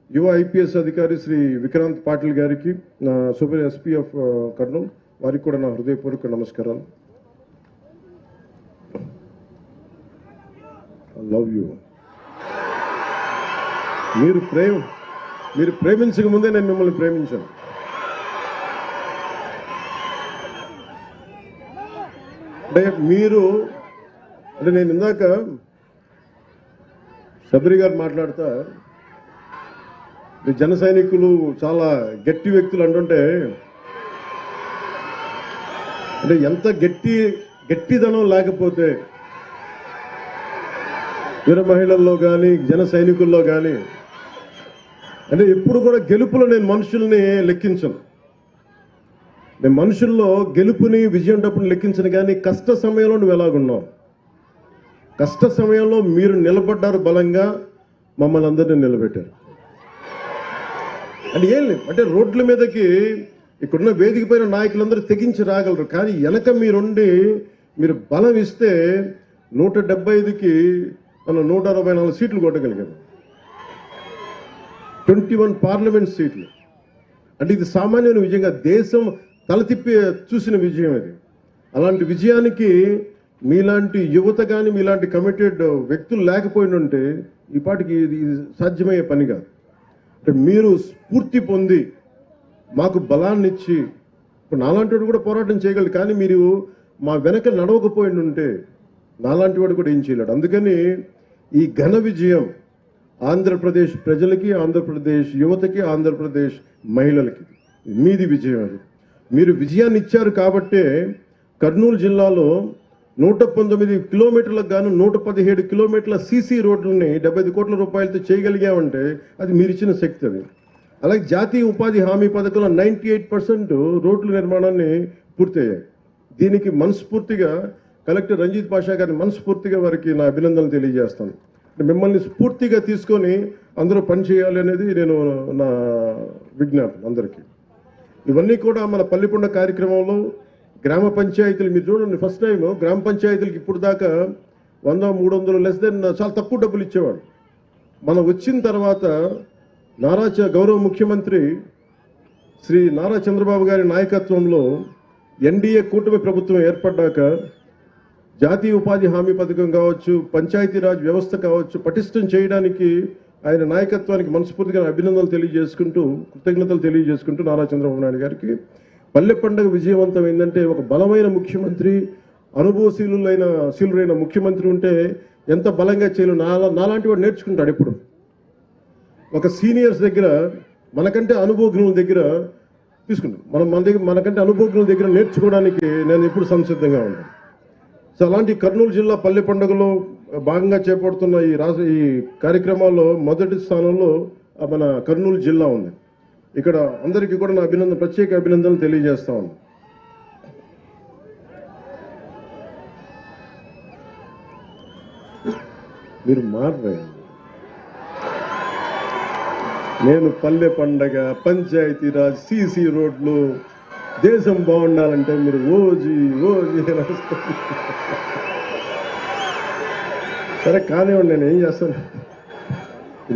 యువ ఐపీఎస్ అధికారి శ్రీ విక్రాంత్ పాటిల్ గారికి, నా సూపర్ ఎస్పీ ఆఫ్ కర్నూలు వారికి కూడా నా హృదయపూర్వక నమస్కారాలు. I love you. మీరు ప్రేమించక ముందే నేను మిమ్మల్ని ప్రేమించాను. అంటే నేను ఇందాక శబరి గారు మాట్లాడతా జన సైనికులు చాలా గట్టి వ్యక్తులు అంటుంటే, అంటే ఎంత గట్టిదనం లేకపోతే వీర మహిళల్లో కానీ జన సైనికుల్లో కానీ, అంటే ఎప్పుడు కూడా గెలుపులో నేను మనుషుల్ని లెక్కించను. నేను మనుషుల్లో గెలుపుని, విజయం డబ్బుని లెక్కించను. కానీ కష్ట సమయంలో నువ్వు ఎలాగున్నావు, కష్ట సమయంలో మీరు నిలబడ్డారు, బలంగా మమ్మల్ని అందరినీ నిలబెట్టారు. అంటే ఏం లేదు, అంటే రోడ్ల మీదకి ఇక్కడున్న వేదిక పైన నాయకులందరూ తెగించి రాగలరు. కానీ వెనక మీరుండి మీరు బలం ఇస్తే 175కి మనం 164 సీట్లు కొట్టగలిగాము, 21 పార్లమెంట్ సీట్లు. అంటే ఇది సామాన్యమైన విజయంగా దేశం తలతిప్పి చూసిన విజయం ఇది. అలాంటి విజయానికి మీలాంటి యువత కానీ, మీలాంటి కమిటెడ్ వ్యక్తులు లేకపోయినంటే ఈ పాటికి ఇది సాధ్యమయ్యే పని కాదు. అంటే మీరు స్ఫూర్తి పొంది మాకు బలాన్ని ఇచ్చి, ఇప్పుడు నాలాంటి వాడు కూడా పోరాటం చేయగలడు. కానీ మీరు మా వెనక నడవకపోయిండుంటే నాలాంటి వాడు కూడా ఏం చేయలేడు. అందుకని ఈ ఘన విజయం ఆంధ్రప్రదేశ్ ప్రజలకి, ఆంధ్రప్రదేశ్ యువతకి, ఆంధ్రప్రదేశ్ మహిళలకి మీది విజయం. అది మీరు విజయాన్ని ఇచ్చారు కాబట్టే కర్నూలు జిల్లాలో 119 కిలోమీటర్లకు గాను 117 కిలోమీటర్ల సీసీ రోడ్లని 75 కోట్ల రూపాయలతో చేయగలిగామంటే అది మీరు ఇచ్చిన శక్తి. అది అలాగే జాతీయ ఉపాధి హామీ పథకంలో 98% రోడ్ల నిర్మాణాన్ని పూర్తయ్యాయి. దీనికి మనస్ఫూర్తిగా కలెక్టర్ రంజిత్ పాషా గారిని మనస్ఫూర్తిగా వారికి నా అభినందనలు తెలియజేస్తాను. మిమ్మల్ని స్ఫూర్తిగా తీసుకొని అందరూ పనిచేయాలి అనేది నేను నా విజ్ఞాపన అందరికీ. ఇవన్నీ కూడా మన పల్లెపండ కార్యక్రమంలో గ్రామ పంచాయతీలు మీరు చూడండి, ఫస్ట్ టైం గ్రామ పంచాయతీలకు ఇప్పుడు దాకా 100-300 లెస్ దెన్ చాలా తక్కువ డబ్బులు ఇచ్చేవాడు. మనం వచ్చిన తర్వాత గౌరవ ముఖ్యమంత్రి శ్రీ నారా చంద్రబాబు గారి నాయకత్వంలో ఎన్డీఏ కూటమి ప్రభుత్వం ఏర్పడ్డాక జాతీయ ఉపాధి హామీ పథకం కావచ్చు, పంచాయతీరాజ్ వ్యవస్థ కావచ్చు పటిష్టం చేయడానికి ఆయన నాయకత్వానికి మనస్ఫూర్తిగా అభినందనలు తెలియజేసుకుంటూ కృతజ్ఞతలు తెలియజేసుకుంటూ నారా చంద్రబాబు నాయుడు గారికి పల్లె పండుగ విజయవంతం ఏంటంటే ఒక బలమైన ముఖ్యమంత్రి, అనుభవశీలురైన ముఖ్యమంత్రి ఉంటే ఎంత బలంగా చేయలు నాలాంటి వాడు నేర్చుకుంటాడు. ఎప్పుడు ఒక సీనియర్స్ దగ్గర మనకంటే అనుభవజ్ఞుల దగ్గర తీసుకుంటాం, మనకంటే అనుభవజ్ఞుల దగ్గర నేర్చుకోవడానికి నేను ఎప్పుడు సంసిద్ధంగా ఉంటాను. సో అలాంటి కర్నూలు జిల్లా పల్లె పండుగలో భాగంగా చేపడుతున్న ఈ కార్యక్రమాల్లో మొదటి స్థానంలో మన కర్నూలు జిల్లా ఉంది. ఇక్కడ అందరికీ కూడా నా ప్రత్యేక అభినందనలు తెలియజేస్తా ఉన్నాను. మీరు మారరే, నేను పల్లె పండగ, పంచాయతీరాజ్, సీసీ రోడ్లు, దేశం బాగుండాలంటే మీరు ఓజీ సరే కానివ్వండి, నేను ఏం చేస్తాను.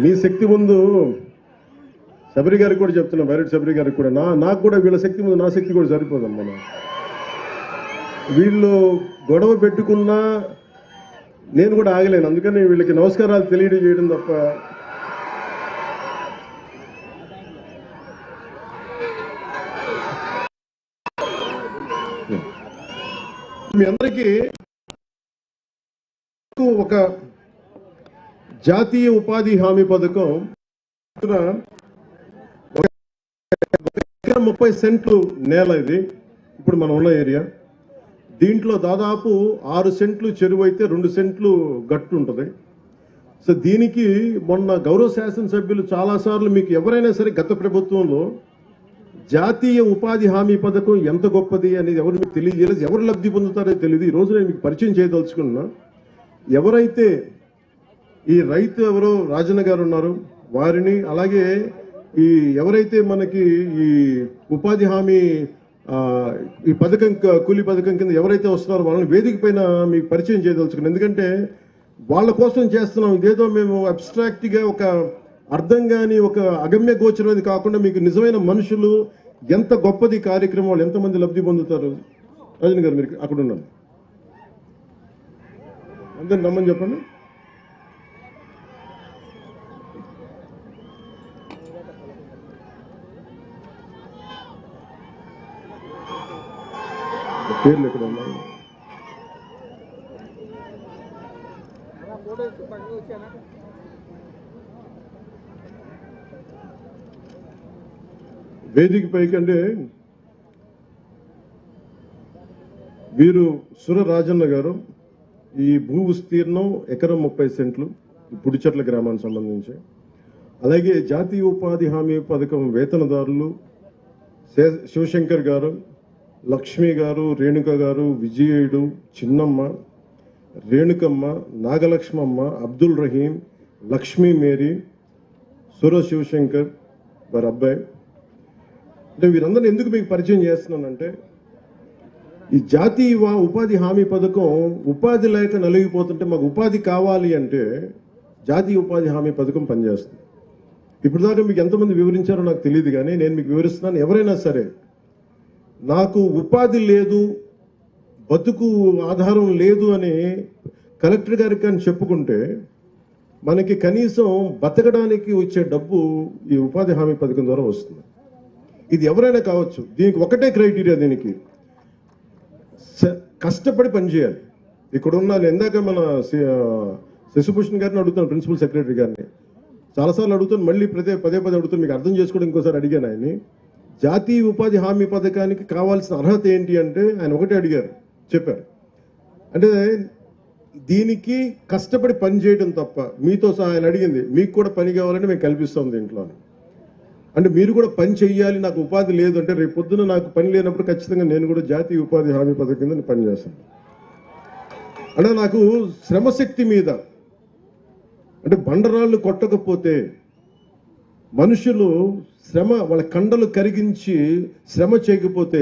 మీ శక్తి ముందు శబరి గారికి కూడా చెప్తున్నా, బైరెడ్డి శబరి గారికి కూడా నాకు కూడా వీళ్ళ శక్తి ముందు నా శక్తి కూడా సరిపోదమ్మా. వీళ్ళు గొడవ పెట్టుకున్నా నేను కూడా ఆగలేను, అందుకని వీళ్ళకి నమస్కారాలు తెలియజేయడం తప్ప మీ అందరికీ ఒక జాతీయ ఉపాధి హామీ పథకం 30 సెంట్లు నేల ఇది ఇప్పుడు మనం ఉన్న ఏరియా. దీంట్లో దాదాపు 6 సెంట్లు చెరువు అయితే 2 సెంట్లు గట్టు ఉంటుంది. సో దీనికి మొన్న గౌరవ శాసనసభ్యులు చాలాసార్లు మీకు ఎవరైనా సరే గత ప్రభుత్వంలో జాతీయ ఉపాధి హామీ పథకం ఎంత గొప్పది అనేది ఎవరు మీకు తెలియజేయలేదు, ఎవరు లబ్ధి పొందుతారో తెలియదు. ఈరోజు నేను మీకు పరిచయం చేయదలుచుకున్నా. ఎవరైతే ఈ రైతు ఎవరో రాజన్న గారు ఉన్నారు వారిని, అలాగే ఈ ఎవరైతే మనకి ఈ ఉపాధి హామీ ఈ పథకం కూలీ పథకం కింద ఎవరైతే వస్తున్నారో వాళ్ళని వేదిక పైన మీకు పరిచయం చేయదలుచుకున్నాను. ఎందుకంటే వాళ్ళ కోసం చేస్తున్నాం, ఇదేదో మేము అబ్స్ట్రాక్ట్గా ఒక అర్థం కాని ఒక అగమ్య గోచరమైనది కాకుండా మీకు నిజమైన మనుషులు ఎంత గొప్పది కార్యక్రమం, వాళ్ళు ఎంతమంది లబ్ధి పొందుతారు. రాజన్ గారు మీరు అక్కడ ఉన్నాను, అందరిని నమ్మని చెప్పండి. పేర్లు ఎక్కడ ఉన్నాయి? వేదిక పైకంటే వీరు సుర రాజన్న గారు. ఈ భూ విస్తీర్ణం ఎకరం 30 సెంట్లు పుడిచెట్ల గ్రామానికి సంబంధించి. అలాగే జాతీయ ఉపాధి హామీ పథకం వేతనదారులు శివశంకర్ గారు, లక్ష్మి గారు, రేణుక గారు, విజయుడు, చిన్నమ్మ, రేణుకమ్మ, నాగలక్ష్మమ్మ, అబ్దుల్ రహీం, లక్ష్మీ మేరీ, సుర శివశంకర్ వారి అబ్బాయి. అంటే వీరందరినీ ఎందుకు మీకు పరిచయం చేస్తున్నానంటే ఈ జాతీయ ఉపాధి హామీ పథకం ఉపాధి లేక నలిగిపోతుంటే మాకు ఉపాధి కావాలి అంటే జాతీయ ఉపాధి హామీ పథకం పనిచేస్తుంది. ఇప్పుడు దాకా మీకు ఎంతమంది వివరించారో నాకు తెలియదు, కానీ నేను మీకు వివరిస్తున్నాను. ఎవరైనా సరే నాకు ఉపాధి లేదు, బతుకు ఆధారం లేదు అని కలెక్టర్ గారికి కానీ చెప్పుకుంటే మనకి కనీసం బతకడానికి వచ్చే డబ్బు ఈ ఉపాధి హామీ పథకం ద్వారా వస్తుంది. ఇది ఎవరైనా కావచ్చు. దీనికి ఒకటే క్రైటీరియా, దీనికి కష్టపడి పనిచేయాలి. ఇక్కడున్న ఇందాక మన శశిభూషణ్ గారిని అడుగుతాను, ప్రిన్సిపల్ సెక్రటరీ గారిని చాలాసార్లు అడుగుతాను, మళ్ళీ పదే అడుగుతాను, మీకు అర్థం చేసుకోవడం ఇంకోసారి అడిగాను ఆయన్ని. జాతీయ ఉపాధి హామీ పథకానికి కావాల్సిన అర్హత ఏంటి అంటే ఆయన ఒకటే అడిగారు, చెప్పారు. అంటే దీనికి కష్టపడి పని చేయడం తప్ప, మీతో సహా ఆయన అడిగింది మీకు కూడా పని కావాలంటే మేము కల్పిస్తాం దీంట్లో. అంటే మీరు కూడా పని చెయ్యాలి, నాకు ఉపాధి లేదు అంటే రేపు పొద్దున నాకు పని లేనప్పుడు ఖచ్చితంగా నేను కూడా జాతీయ ఉపాధి హామీ పథకం కింద పని చేస్తాను. అంటే నాకు శ్రమశక్తి మీద, అంటే బండరాళ్ళు కొట్టకపోతే మనుషులు శ్రమ వాళ్ళ కండలు కరిగించి శ్రమ చేయకపోతే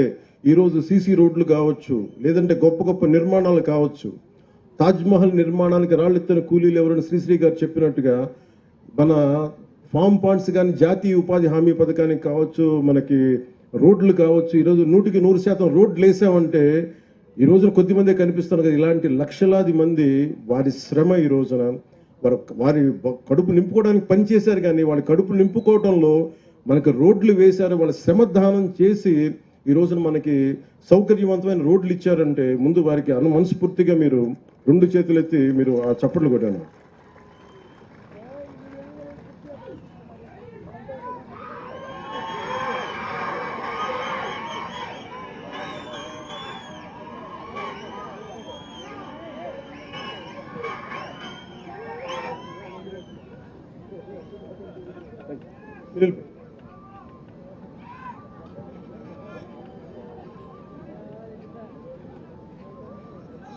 ఈరోజు సీసీ రోడ్లు కావచ్చు, లేదంటే గొప్ప గొప్ప నిర్మాణాలు కావచ్చు, తాజ్మహల్ నిర్మాణానికి రాళ్ళెత్తిన కూలీలు ఎవరైనా శ్రీశ్రీ గారు చెప్పినట్టుగా మన ఫామ్ పాండ్స్ కానీ జాతీయ ఉపాధి హామీ పథకానికి కావచ్చు, మనకి రోడ్లు కావచ్చు, ఈరోజు 100% రోడ్లు వేసామంటే ఈ రోజున కొద్దిమందే కనిపిస్తారు కదా, ఇలాంటి లక్షలాది మంది వారి శ్రమ ఈ రోజున వారి కడుపు నింపుకోవడానికి పనిచేశారు. కానీ వాళ్ళ కడుపు నింపుకోవడంలో మనకు రోడ్లు వేశారు, వాళ్ళ శ్రమ దానం చేసి ఈ రోజున మనకి సౌకర్యవంతమైన రోడ్లు ఇచ్చారంటే ముందు వారికి మనస్ఫూర్తిగా మీరు 2 చేతులు ఎత్తి మీరు ఆ చప్పట్లు కొట్టాను.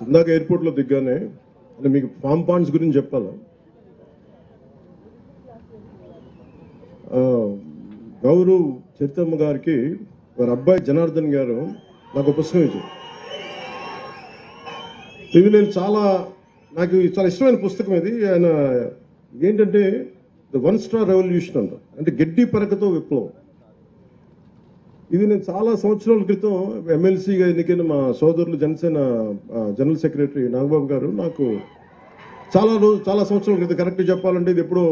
ఇందాక ఎయిర్పోర్ట్లో దిగ్గానే అంటే మీకు ఫామ్ పాండ్స్ గురించి చెప్పాలా. గౌరవ్ చరితమ్మ గారికి వారి అబ్బాయి జనార్దన్ గారు నాకు పుస్తకం ఇచ్చారు. ఇది నేను నాకు చాలా ఇష్టమైన పుస్తకం ఇది. ఆయన ఏంటంటే ద 1 స్టార్ రెవల్యూషన్ అంట, అంటే గడ్డి పరకతో విప్లవం. ఇది నేను చాలా సంవత్సరాల క్రితం ఎమ్మెల్సీగా ఎన్నికైన మా సోదరులు జనసేన జనరల్ సెక్రటరీ నాగబాబు గారు నాకు చాలా సంవత్సరాల క్రితం, కరెక్ట్గా చెప్పాలంటే ఇది ఎప్పుడో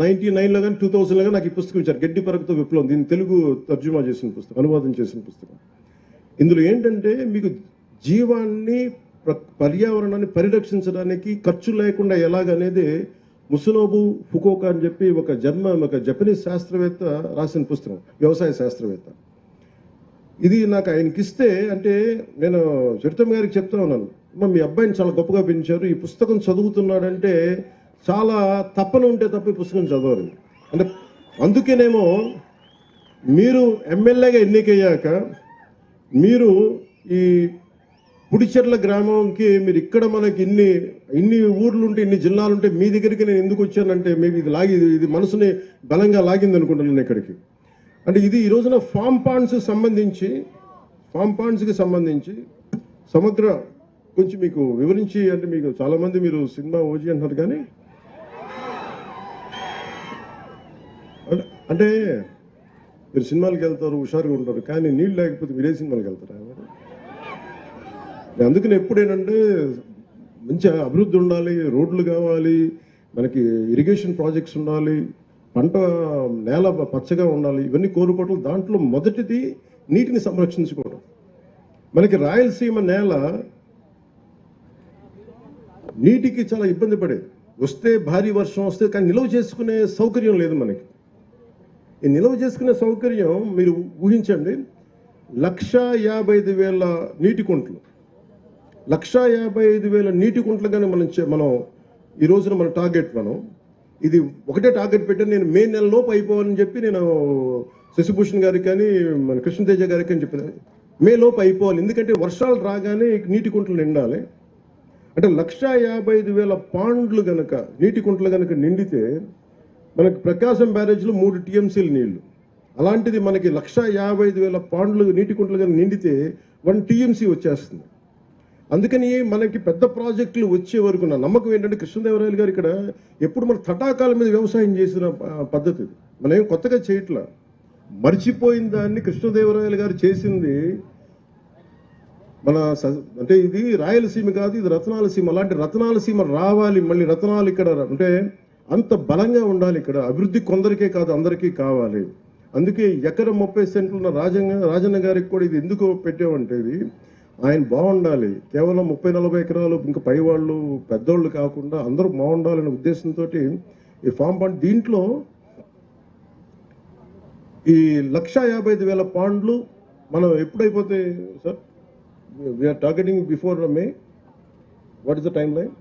99లో కానీ 2000లో కానీ నాకు ఈ పుస్తకం ఇచ్చారు, గడ్డి పరకతో విప్లవం. దీన్ని తెలుగు తర్జుమా చేసిన పుస్తకం, అనువాదం చేసిన పుస్తకం. ఇందులో ఏంటంటే మీకు జీవాన్ని పర్యావరణాన్ని పరిరక్షించడానికి ఖర్చు లేకుండా ఎలాగనేది ముసునోబు ఫుకోకా అని చెప్పి ఒక జపనీస్ శాస్త్రవేత్త రాసిన పుస్తకం, వ్యవసాయ శాస్త్రవేత్త. ఇది నాకు ఆయనకి ఇస్తే, అంటే నేను చరితమ్మ గారికి చెప్తా ఉన్నాను, మీ అబ్బాయిని చాలా గొప్పగా పెంచారు, ఈ పుస్తకం చదువుతున్నాడంటే చాలా తప్పన ఉంటే తప్ప ఈ పుస్తకం చదవరు. అంటే అందుకేనేమో మీరు ఎమ్మెల్యేగా ఎన్నికయ్యాక మీరు ఈ పుడిచెర్ల గ్రామంకి మీరు ఇక్కడ మనకి ఇన్ని ఊర్లు ఉంటే, ఇన్ని జిల్లాలు ఉంటే మీ దగ్గరికి నేను ఎందుకు వచ్చానంటే మేబీ ఇది మనసుని బలంగా లాగింది అనుకుంటున్నాను ఇక్కడికి. అంటే ఇది ఈ రోజున ఫామ్ పాండ్స్కి సంబంధించి సమగ్ర కొంచెం మీకు వివరించి, అంటే మీకు చాలామంది మీరు సినిమా ఓజీ అంటున్నారు కానీ అంటే మీరు సినిమాలకు వెళ్తారు, హుషారుగా ఉంటారు, కానీ నీళ్ళు లేకపోతే మీరే సినిమాలకు వెళ్తారా? అందుకని ఎప్పుడేనంటే మంచి అభివృద్ధి ఉండాలి, రోడ్లు కావాలి, మనకి ఇరిగేషన్ ప్రాజెక్ట్స్ ఉండాలి, పంట నేల పచ్చగా ఉండాలి, ఇవన్నీ కోరుకోవటం. దాంట్లో మొదటిది నీటిని సంరక్షించుకోవడం. మనకి రాయలసీమ నేల నీటికి చాలా ఇబ్బంది పడేది, వస్తే భారీ వర్షం వస్తే, కానీ నిల్వ చేసుకునే సౌకర్యం లేదు మనకి. ఈ నిల్వ చేసుకునే సౌకర్యం మీరు ఊహించండి, 1,55,000 నీటి కుంటలు, 1,55,000 నీటి కుంటలు కానీ మనం ఈ రోజున మన టార్గెట్, ఇది ఒకటే టార్గెట్ పెట్టాను నేను, మే నెలలోపు అయిపోవాలని చెప్పి నేను శశిభూషణ్ గారికి కానీ మన కృష్ణతేజ గారికి అని చెప్పాను, మే లోపు అయిపోవాలి, ఎందుకంటే వర్షాలు రాగానే నీటి కుంటలు నిండాలి. అంటే 1,55,000 పాండ్లు కనుక నీటి కుంటలు కనుక నిండితే మనకి ప్రకాశం బ్యారేజ్లో 3 TMCల నీళ్లు, అలాంటిది మనకి 1,55,000 పాండ్లు నీటి కుంటలు కనుక నిండితే 1 TMC వచ్చేస్తుంది. అందుకని మనకి పెద్ద ప్రాజెక్టులు వచ్చే వరకు నా నమ్మకం ఏంటంటే కృష్ణదేవరాయలు గారు ఇక్కడ ఎప్పుడు మన తటాకాల మీద వ్యవసాయం చేసిన పద్ధతి, మనం ఏం కొత్తగా చేయట్లా, మర్చిపోయిన దాన్ని కృష్ణదేవరాయలు గారు చేసింది. అంటే ఇది రాయలసీమ కాదు, ఇది రత్నాలసీమ. అలాంటి రత్నాలసీమ రావాలి, మళ్ళీ రత్నాలు ఇక్కడ అంటే అంత బలంగా ఉండాలి. ఇక్కడ అభివృద్ధి కొందరికే కాదు అందరికీ కావాలి. అందుకే ఎకరం 30 సెంట్లు ఉన్న రాజన్న గారికి కూడా ఇది ఎందుకు పెట్టామంటే, ఇది ఆయన బాగుండాలి, కేవలం 30-40 ఎకరాలు ఇంకా పై వాళ్ళు పెద్దోళ్ళు కాకుండా అందరూ బాగుండాలనే ఉద్దేశంతో ఈ ఫామ్ పాండ్, దీంట్లో ఈ 1,55,000 పాండ్లు మనం ఎప్పుడైపోతాయి sir? We're targeting before May. What is the timeline?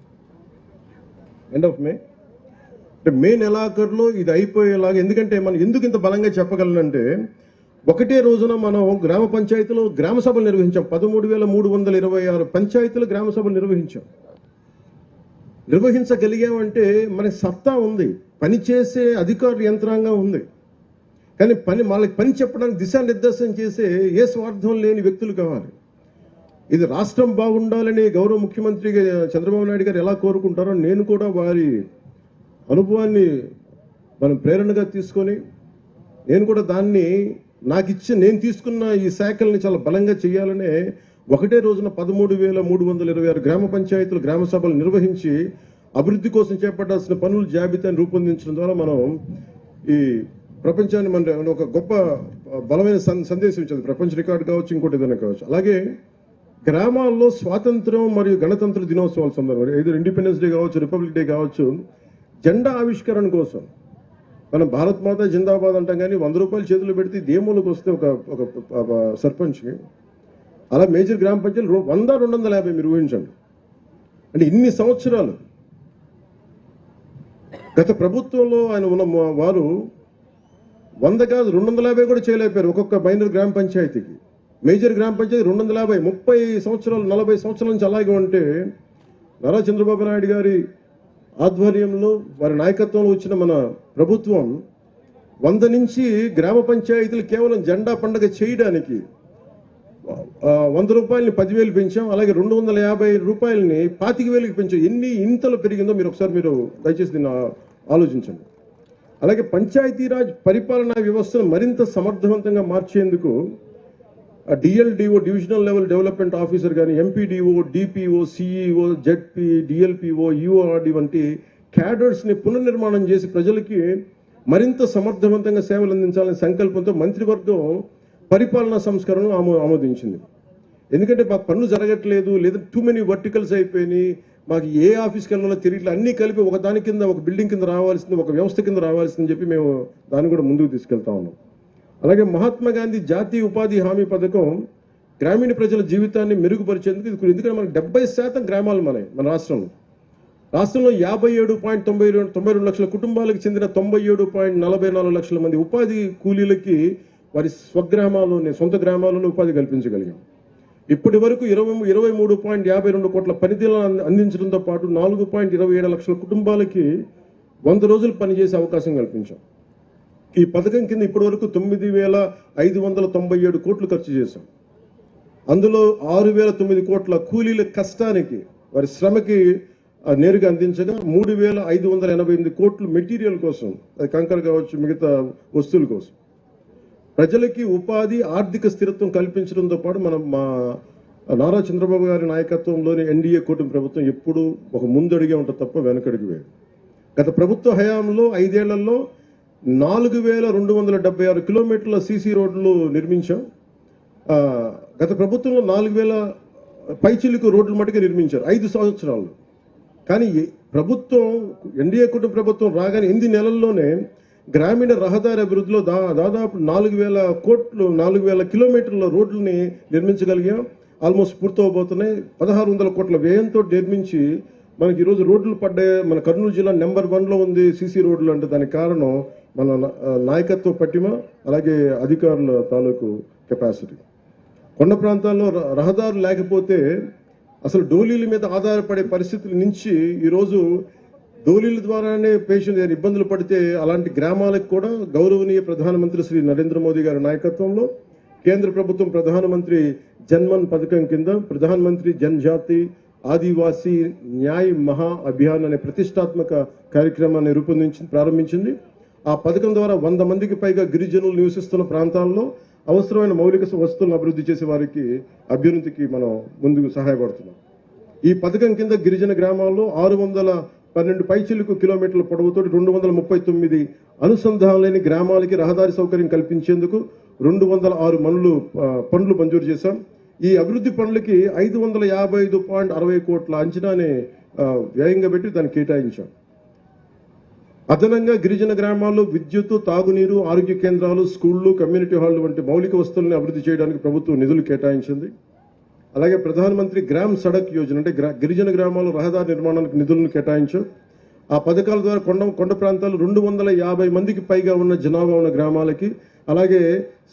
End of May. అంటే మే నెలాఖరులో ఇది అయిపోయేలాగా, ఎందుకంటే మనం ఎందుకు ఇంత బలంగా చెప్పగలనంటే ఒకటే రోజున మనం గ్రామ పంచాయతీలో గ్రామ సభలు నిర్వహించాం. 13,326 పంచాయతీలు గ్రామ సభలు నిర్వహించగలిగామంటే మనకి సత్తా ఉంది, పనిచేసే అధికారుల యంత్రాంగం ఉంది. కానీ వాళ్ళకి పని చెప్పడానికి దిశానిర్దేశం చేసే ఏ స్వార్థం లేని వ్యక్తులు కావాలి. ఇది రాష్ట్రం బాగుండాలని గౌరవ ముఖ్యమంత్రి చంద్రబాబు నాయుడు గారు ఎలా కోరుకుంటారో నేను కూడా వారి అనుభవాన్ని మనం ప్రేరణగా తీసుకొని నేను కూడా దాన్ని నేను తీసుకున్న ఈ శాఖల్ని చాలా బలంగా చేయాలనే ఒకటే రోజున 13,326 గ్రామ పంచాయతీలు గ్రామ సభలు నిర్వహించి అభివృద్ధి కోసం చేపట్టాల్సిన పనుల జాబితాను రూపొందించడం ద్వారా మనం ఈ ప్రపంచాన్ని మన ఒక గొప్ప బలమైన సందేశం ఇచ్చింది. ప్రపంచ రికార్డు కావచ్చు, ఇంకోటి ఏదైనా కావచ్చు. అలాగే గ్రామాల్లో స్వాతంత్రం మరియు గణతంత్ర దినోత్సవాల సందర్భంగా ఏదో ఇండిపెండెన్స్ డే కావచ్చు, రిపబ్లిక్ డే కావచ్చు, జెండా ఆవిష్కరణ కోసం మనం భారత్ మాత జిందాబాద్ అంటాం, కానీ 100 రూపాయలు చేతులు పెడితే దేములకు వస్తే ఒక సర్పంచ్కి, అలా మేజర్ గ్రామ పంచాయతీలు 100-250 మీరు ఊహించండి. అంటే ఇన్ని సంవత్సరాలు గత ప్రభుత్వంలో ఆయన ఉన్న వారు 100 కాదు 250 కూడా చేయలేకపోయారు ఒక్కొక్క మైనర్ గ్రామ పంచాయతీకి. మేజర్ గ్రామ పంచాయతీ 250, 30 సంవత్సరాలు 40 సంవత్సరాల నుంచి అలాగే ఉంటే నారా చంద్రబాబు నాయుడు గారి ఆధ్వర్యంలో వారి నాయకత్వంలో వచ్చిన మన ప్రభుత్వం 100 నుంచి గ్రామ పంచాయతీలు కేవలం జెండా పండుగ చేయడానికి 100 రూపాయలని 10,000 పెంచాం. అలాగే 250 రూపాయలని 25,000కి పెంచాం. ఎన్ని ఇంతలో పెరిగిందో మీరు దయచేసి దీన్ని ఆలోచించండి. అలాగే పంచాయతీరాజ్ పరిపాలనా వ్యవస్థను మరింత సమర్థవంతంగా మార్చేందుకు DLDO divisional level development officer కానీ MPDO, DPO, CEO, ZP, DLPO, URD వంటి క్యాడర్స్ని పునర్నిర్మాణం చేసి ప్రజలకి మరింత సమర్థవంతంగా సేవలు అందించాలనే సంకల్పంతో మంత్రివర్గం పరిపాలనా సంస్కరణను ఆమోదించింది. ఎందుకంటే మాకు పనులు జరగట్లేదు, లేదా టూ మెనీ వర్టికల్స్ అయిపోయినాయి, మాకు ఏ ఆఫీస్కి వెళ్ళాలో తిరిగి అన్నీ కలిపి ఒక దాని కింద ఒక బిల్డింగ్ కింద రావాల్సింది, ఒక వ్యవస్థ కింద రావాల్సిందని చెప్పి మేము దాన్ని కూడా ముందుకు తీసుకెళ్తా ఉన్నాం. అలాగే మహాత్మా గాంధీ జాతీయ ఉపాధి హామీ పథకం గ్రామీణ ప్రజల జీవితాన్ని మెరుగుపరిచేందుకు ఎందుకంటే మనకు 70% గ్రామాలు మన రాష్ట్రంలో 57.92 లక్షల కుటుంబాలకు చెందిన 97.44 లక్షల మంది ఉపాధి కూలీలకి వారి సొంత గ్రామాలలో ఉపాధి కల్పించగలిగాం. ఇప్పటి వరకు 23.52 కోట్ల పనితీలను అందించడంతో పాటు 4.27 లక్షల కుటుంబాలకి 100 రోజులు పనిచేసే అవకాశం కల్పించాం. ఈ పథకం కింద ఇప్పటి వరకు 9,597 కోట్లు ఖర్చు చేశాం. అందులో 6,009 కోట్ల కూలీల కష్టానికి వారి శ్రమకి నేరుగా అందించగా 3,588 కోట్లు మెటీరియల్ కోసం, అది కంకర కావచ్చు, మిగతా వస్తువుల కోసం ప్రజలకి ఉపాధి ఆర్థిక స్థిరత్వం కల్పించడంతో పాటు మా నారా చంద్రబాబు గారి నాయకత్వంలోని ఎన్డీఏ కూటమి ప్రభుత్వం ఎప్పుడూ ఒక ముందడిగే ఉంటుంది తప్ప వెనకడుగు వేయదు. గత ప్రభుత్వ హయాంలో 5 ఏళ్లలో 4,276 కిలోమీటర్ల సీసీ రోడ్లు నిర్మించాం. గత ప్రభుత్వంలో 4,000 పైచిలుకు రోడ్లు మటుకు నిర్మించారు 5 సంవత్సరాల్లో. కానీ ప్రభుత్వం ఎన్డీఏ కూటమి ప్రభుత్వం రాగానే 8 నెలల్లోనే గ్రామీణ రహదారి అభివృద్ధిలో దాదాపు 4,000 కిలోమీటర్ల రోడ్లని నిర్మించగలిగాం. ఆల్మోస్ట్ పూర్తవబోతున్నాయి. 1,600 కోట్ల వ్యయంతో నిర్మించి మనకి ఈరోజు రోడ్లు పడ్డాయి. మన కర్నూలు జిల్లా నెంబర్ 1లో ఉంది సీసీ రోడ్లు అంటే. దానికి కారణం మన నాయకత్వ పట్టిమ, అలాగే అధికారుల తాలూకు కెపాసిటీ. కొండ ప్రాంతాల్లో రహదారులు లేకపోతే అసలు డోలీల మీద ఆధారపడే పరిస్థితుల నుంచి ఈరోజు డోలీల ద్వారానే పేషెంట్ ఇబ్బందులు పడితే అలాంటి గ్రామాలకు కూడా గౌరవనీయ ప్రధానమంత్రి శ్రీ నరేంద్ర మోదీ గారి నాయకత్వంలో కేంద్ర ప్రభుత్వం ప్రధానమంత్రి జన్మన్ పథకం కింద ప్రధానమంత్రి జనజాతి ఆదివాసీ న్యాయ్ మహా అభియాన్ అనే ప్రతిష్టాత్మక కార్యక్రమాన్ని ప్రారంభించింది. ఆ పథకం ద్వారా 100 మందికి పైగా గిరిజనులు నివసిస్తున్న ప్రాంతాల్లో అవసరమైన మౌలిక వస్తువులను అభివృద్ధి చేసే వారికి అభ్యున్నతికి మనం ముందుకు సహాయపడుతున్నాం. ఈ పథకం కింద గిరిజన గ్రామాల్లో 612 పైచిలుకు కిలోమీటర్ల పొడవుతో 239 అనుసంధానం లేని గ్రామాలకి రహదారి సౌకర్యం కల్పించేందుకు 206 పనులు మంజూరు చేశాం. ఈ అభివృద్ధి పనులకి 555.60 కోట్ల అంచనాని వ్యయంగా పెట్టి దాన్ని కేటాయించాం. అదనంగా గిరిజన గ్రామాల్లో విద్యుత్, తాగునీరు, ఆరోగ్య కేంద్రాలు, స్కూళ్లు, కమ్యూనిటీ హాళ్లు వంటి మౌలిక వస్తువులను అభివృద్ధి చేయడానికి ప్రభుత్వం నిధులు కేటాయించింది. అలాగే ప్రధానమంత్రి గ్రామ్ సడక్ యోజన అంటే గిరిజన గ్రామాల్లో రహదారి నిర్మాణానికి నిధులను కేటాయించాం. ఆ పథకాల ద్వారా కొండ ప్రాంతాలు 250 మందికి పైగా ఉన్న జనాభా ఉన్న గ్రామాలకి, అలాగే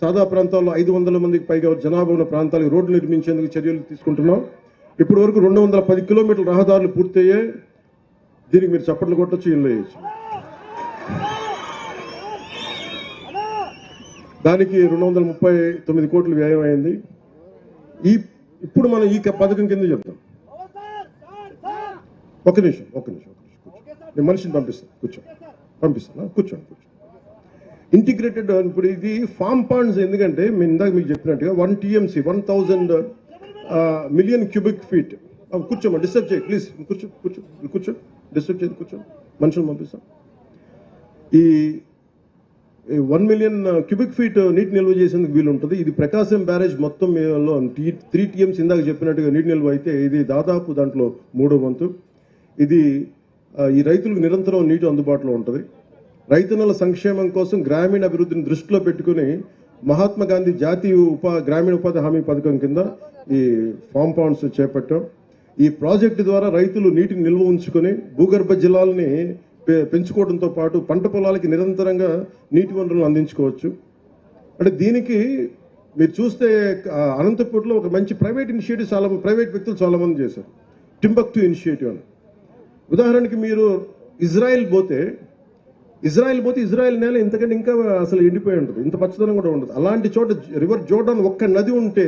సాదా ప్రాంతాల్లో 500 మందికి పైగా జనాభా ఉన్న ప్రాంతాలకు రోడ్లు నిర్మించేందుకు చర్యలు తీసుకుంటున్నాం. ఇప్పటి వరకు 210 కిలోమీటర్ల రహదారులు పూర్తయ్యాయి. దీనికి మీరు చప్పట్లు కొట్టచ్చు, ఇల్లు వేయచ్చు. దానికి 239 కోట్లు వ్యయం అయింది. ఇప్పుడు మనం ఈ పథకం కింద చెప్తాం. ఒక నిమిషం నేను మనిషిని పంపిస్తాను. కూర్చోండి. ఇంటిగ్రేటెడ్ ఇప్పుడు ఇది ఫామ్ పాండ్స్. ఎందుకంటే మేము ఇందాక మీకు చెప్పినట్టుగా 1 TMC 1000 మిలియన్ క్యూబిక్ ఫీట్. కూర్చోమా, డిస్టర్బ్ చేయి ప్లీజ్. కూర్చో డిస్టర్బ్ చేయదు, కూర్చో. మనుషులు పంపిస్తాం. ఈ 1 మిలియన్ క్యూబిక్ ఫీట్ నీటి నిల్వ చేసేందుకు వీలు ఉంటుంది. ఇది ప్రకాశం బ్యారేజ్ మొత్తం 3 TMC ఇందాక చెప్పినట్టుగా నీటి నిల్వ అయితే ఇది దాదాపు దాంట్లో 3వ వంతు. ఇది ఈ రైతులకు నిరంతరం నీటి అందుబాటులో ఉంటుంది. రైతన్నల సంక్షేమం కోసం గ్రామీణ అభివృద్ధిని దృష్టిలో పెట్టుకుని మహాత్మా గాంధీ జాతీయ గ్రామీణ ఉపాధి హామీ పథకం కింద ఈ ఫామ్ పాండ్స్ చేపట్టాం. ఈ ప్రాజెక్టు ద్వారా రైతులు నీటిని నిల్వ ఉంచుకొని భూగర్భ జలాలని పెంచుకోవడంతో పాటు పంట పొలాలకి నిరంతరంగా నీటి వనరులను అందించుకోవచ్చు. అంటే దీనికి మీరు చూస్తే అనంతపూర్లో ఒక మంచి ప్రైవేట్ ఇనిషియేటివ్ ప్రైవేట్ వ్యక్తులు చాలామంది చేశారు. టింబక్టు ఇనిషియేటివ్ అని. ఉదాహరణకి మీరు ఇజ్రాయెల్ పోతే ఇజ్రాయెల్ నేల ఇంతకంటే ఇంకా అసలు ఎండిపోయి ఉంటుంది, ఇంత పచ్చదనం కూడా ఉండదు. అలాంటి చోట రివర్ జోర్డాన్ ఒక్క నది ఉంటే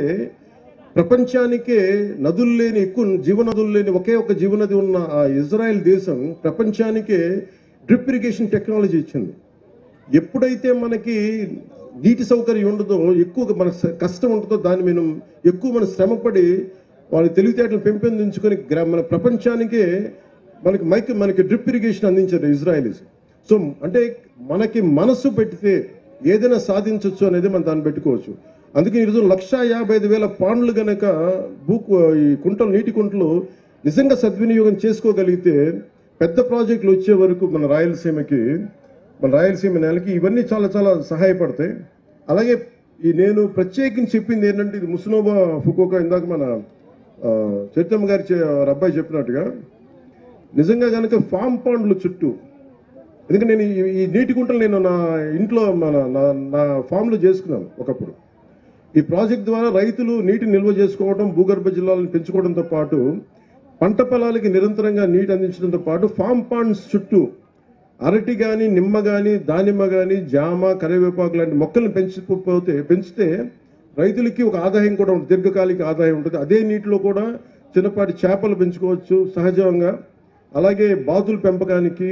ప్రపంచానికే నదులు లేని ఎక్కువ జీవనదులు లేని ఒకే ఒక జీవనది ఉన్న ఆ ఇజ్రాయెల్ దేశం ప్రపంచానికే డ్రిప్ ఇరిగేషన్ టెక్నాలజీ ఇచ్చింది. ఎప్పుడైతే మనకి నీటి సౌకర్యం ఉండదో, ఎక్కువ మన కష్టం ఉంటుందో, దాన్ని మనం ఎక్కువ మన శ్రమపడి వాళ్ళ తెలివితేటలు పెంపొందించుకొని మన ప్రపంచానికే మనకి డ్రిప్ ఇరిగేషన్ అందించారు ఇజ్రాయలీస్. సో అంటే మనకి మనసు పెడితే ఏదైనా సాధించవచ్చు అనేది మనం దాన్ని పెట్టుకోవచ్చు. అందుకే ఈరోజు 1,55,000 పాండ్లు గనక ఈ నీటి కుంటలు నిజంగా సద్వినియోగం చేసుకోగలిగితే పెద్ద ప్రాజెక్టులు వచ్చే వరకు మన రాయలసీమ నేలకి ఇవన్నీ చాలా చాలా సహాయపడతాయి. అలాగే నేను ప్రత్యేకించి చెప్పింది ఏంటంటే, ఇది ముస్నోబా ఫుకోకా ఇందాక మన చైతన్య గారి అబ్బాయి చెప్పినట్టుగా నిజంగా కనుక ఫామ్ పాండ్లు చుట్టూ, ఎందుకంటే నేను ఈ నీటి గుంటలు నేను నా ఇంట్లో నా ఫామ్లో చేసుకున్నాను ఒకప్పుడు. ఈ ప్రాజెక్ట్ ద్వారా రైతులు నీటి నిల్వ చేసుకోవడం, భూగర్భ జలాలను పెంచుకోవడంతో పాటు పంట పొలాలకి నిరంతరంగా నీటి అందించడంతో పాటు ఫామ్ పాండ్స్ చుట్టూ అరటి కానీ, నిమ్మ కానీ, దానిమ్మ కానీ, జామ, కరివేపాకు లాంటి మొక్కలను పెంచితే రైతులకి ఒక ఆదాయం కూడా ఉంటుంది, దీర్ఘకాలిక ఆదాయం ఉంటుంది. అదే నీటిలో కూడా చిన్నపాటి చేపలు పెంచుకోవచ్చు సహజంగా. అలాగే బాతుల పెంపకానికి,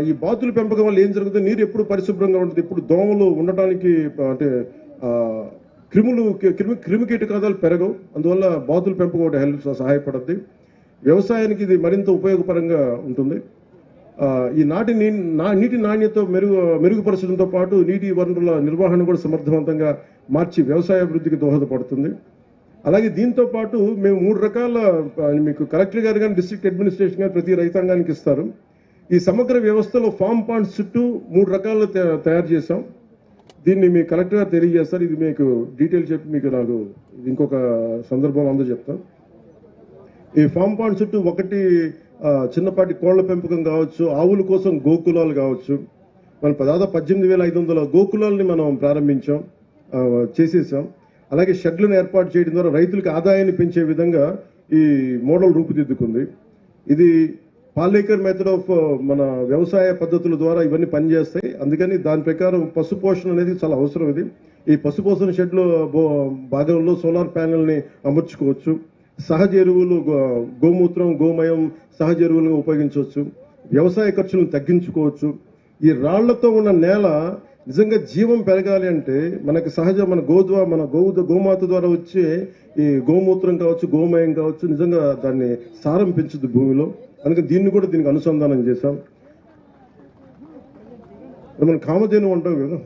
ఈ బాతుల పెంపకం వల్ల ఏం జరుగుతుంది, నీరు ఎప్పుడు పరిశుభ్రంగా ఉంటుంది, ఇప్పుడు దోమలు ఉండటానికి అంటే క్రిమి కీటకాదాలు పెరగవు. అందువల్ల బాతుల పెంపకం ఒకటి సహాయపడుతుంది. వ్యవసాయానికి ఇది మరింత ఉపయోగపరంగా ఉంటుంది. ఈ నీటి నాణ్యత మెరుగుపరచడంతో పాటు నీటి వనరుల నిర్వహణ కూడా సమర్థవంతంగా మార్చి వ్యవసాయ అభివృద్ధికి దోహదపడుతుంది. అలాగే దీంతో పాటు మేము 3 రకాల, మీకు కలెక్టర్ గారు కానీ డిస్ట్రిక్ట్ అడ్మినిస్ట్రేషన్ కానీ ప్రతి రైతాంగానికి ఇస్తారు. ఈ సమగ్ర వ్యవస్థలో ఫామ్ పాండ్స్ చుట్టూ 3 రకాలు తయారు చేసాం. దీన్ని మీ కలెక్టర్ గారు తెలియజేస్తారు. ఇది మీకు డీటెయిల్ చెప్పి నాకు ఇంకొక సందర్భం అందరూ చెప్తాను. ఈ ఫామ్ పాండ్ చుట్టూ ఒకటి చిన్నపాటి కోళ్ల పెంపకం కావచ్చు, ఆవుల కోసం గోకులాలు కావచ్చు. మనం దాదాపు 18,500 గోకులాలని మనం చేసేసాం. అలాగే షెడ్లను ఏర్పాటు చేయడం ద్వారా రైతులకు ఆదాయాన్ని పెంచే విధంగా ఈ మోడల్ రూపుదిద్దుకుంది. ఇది పాలేకర్ మెథడ్ ఆఫ్ మన వ్యవసాయ పద్ధతుల ద్వారా ఇవన్నీ పనిచేస్తాయి. అందుకని దాని ప్రకారం పశుపోషణ అనేది చాలా అవసరం. ఈ పశుపోషణ షెడ్లో భాగంలో సోలార్ ప్యానెల్ని అమర్చుకోవచ్చు. సహజ ఎరువులు, గోమూత్రం, గోమయం సహజ ఎరువులుగా ఉపయోగించవచ్చు. వ్యవసాయ ఖర్చులను తగ్గించుకోవచ్చు. ఈ రాళ్లతో ఉన్న నేల నిజంగా జీవం పెరగాలి అంటే మనకి మన గోమాత ద్వారా వచ్చే ఈ గోమూత్రం కావచ్చు, గోమయం కావచ్చు, నిజంగా దాన్ని సారం పెంచుద్ది భూమిలో. అందుకని దీనికి అనుసంధానం చేశాం. మనం కామధేను అంటాం కదా,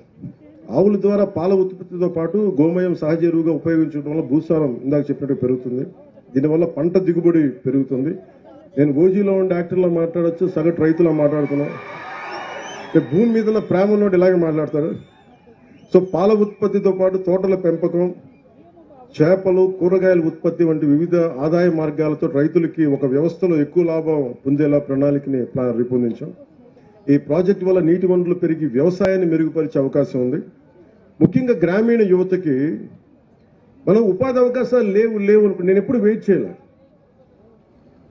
ఆవుల ద్వారా పాల ఉత్పత్తితో పాటు గోమయం సహజ ఎరువుగా ఉపయోగించడం వల్ల భూసారం ఇందాక చెప్పినట్టు పెరుగుతుంది. దీనివల్ల పంట దిగుబడి పెరుగుతుంది. నేను ఓజీలో ఉండే యాక్టర్లో మాట్లాడచ్చు, సగటు రైతులా మాట్లాడుతున్నాను. భూమి మీద ప్రేమ ఉన్నోడు ఇలాగే మాట్లాడతారు. సో పాల ఉత్పత్తితో పాటు తోటల పెంపకం, చేపలు, కూరగాయల ఉత్పత్తి వంటి వివిధ ఆదాయ మార్గాలతో రైతులకి ఒక వ్యవస్థలో ఎక్కువ లాభం పొందేలా ప్రణాళికని రూపొందించాం. ఈ ప్రాజెక్టు వల్ల నీటి వనరులు పెరిగి వ్యవసాయాన్ని మెరుగుపరిచే అవకాశం ఉంది. ముఖ్యంగా గ్రామీణ యువతకి మనం ఉపాధి అవకాశాలు లేవు నేను ఎప్పుడు వెయిట్ చేయలే.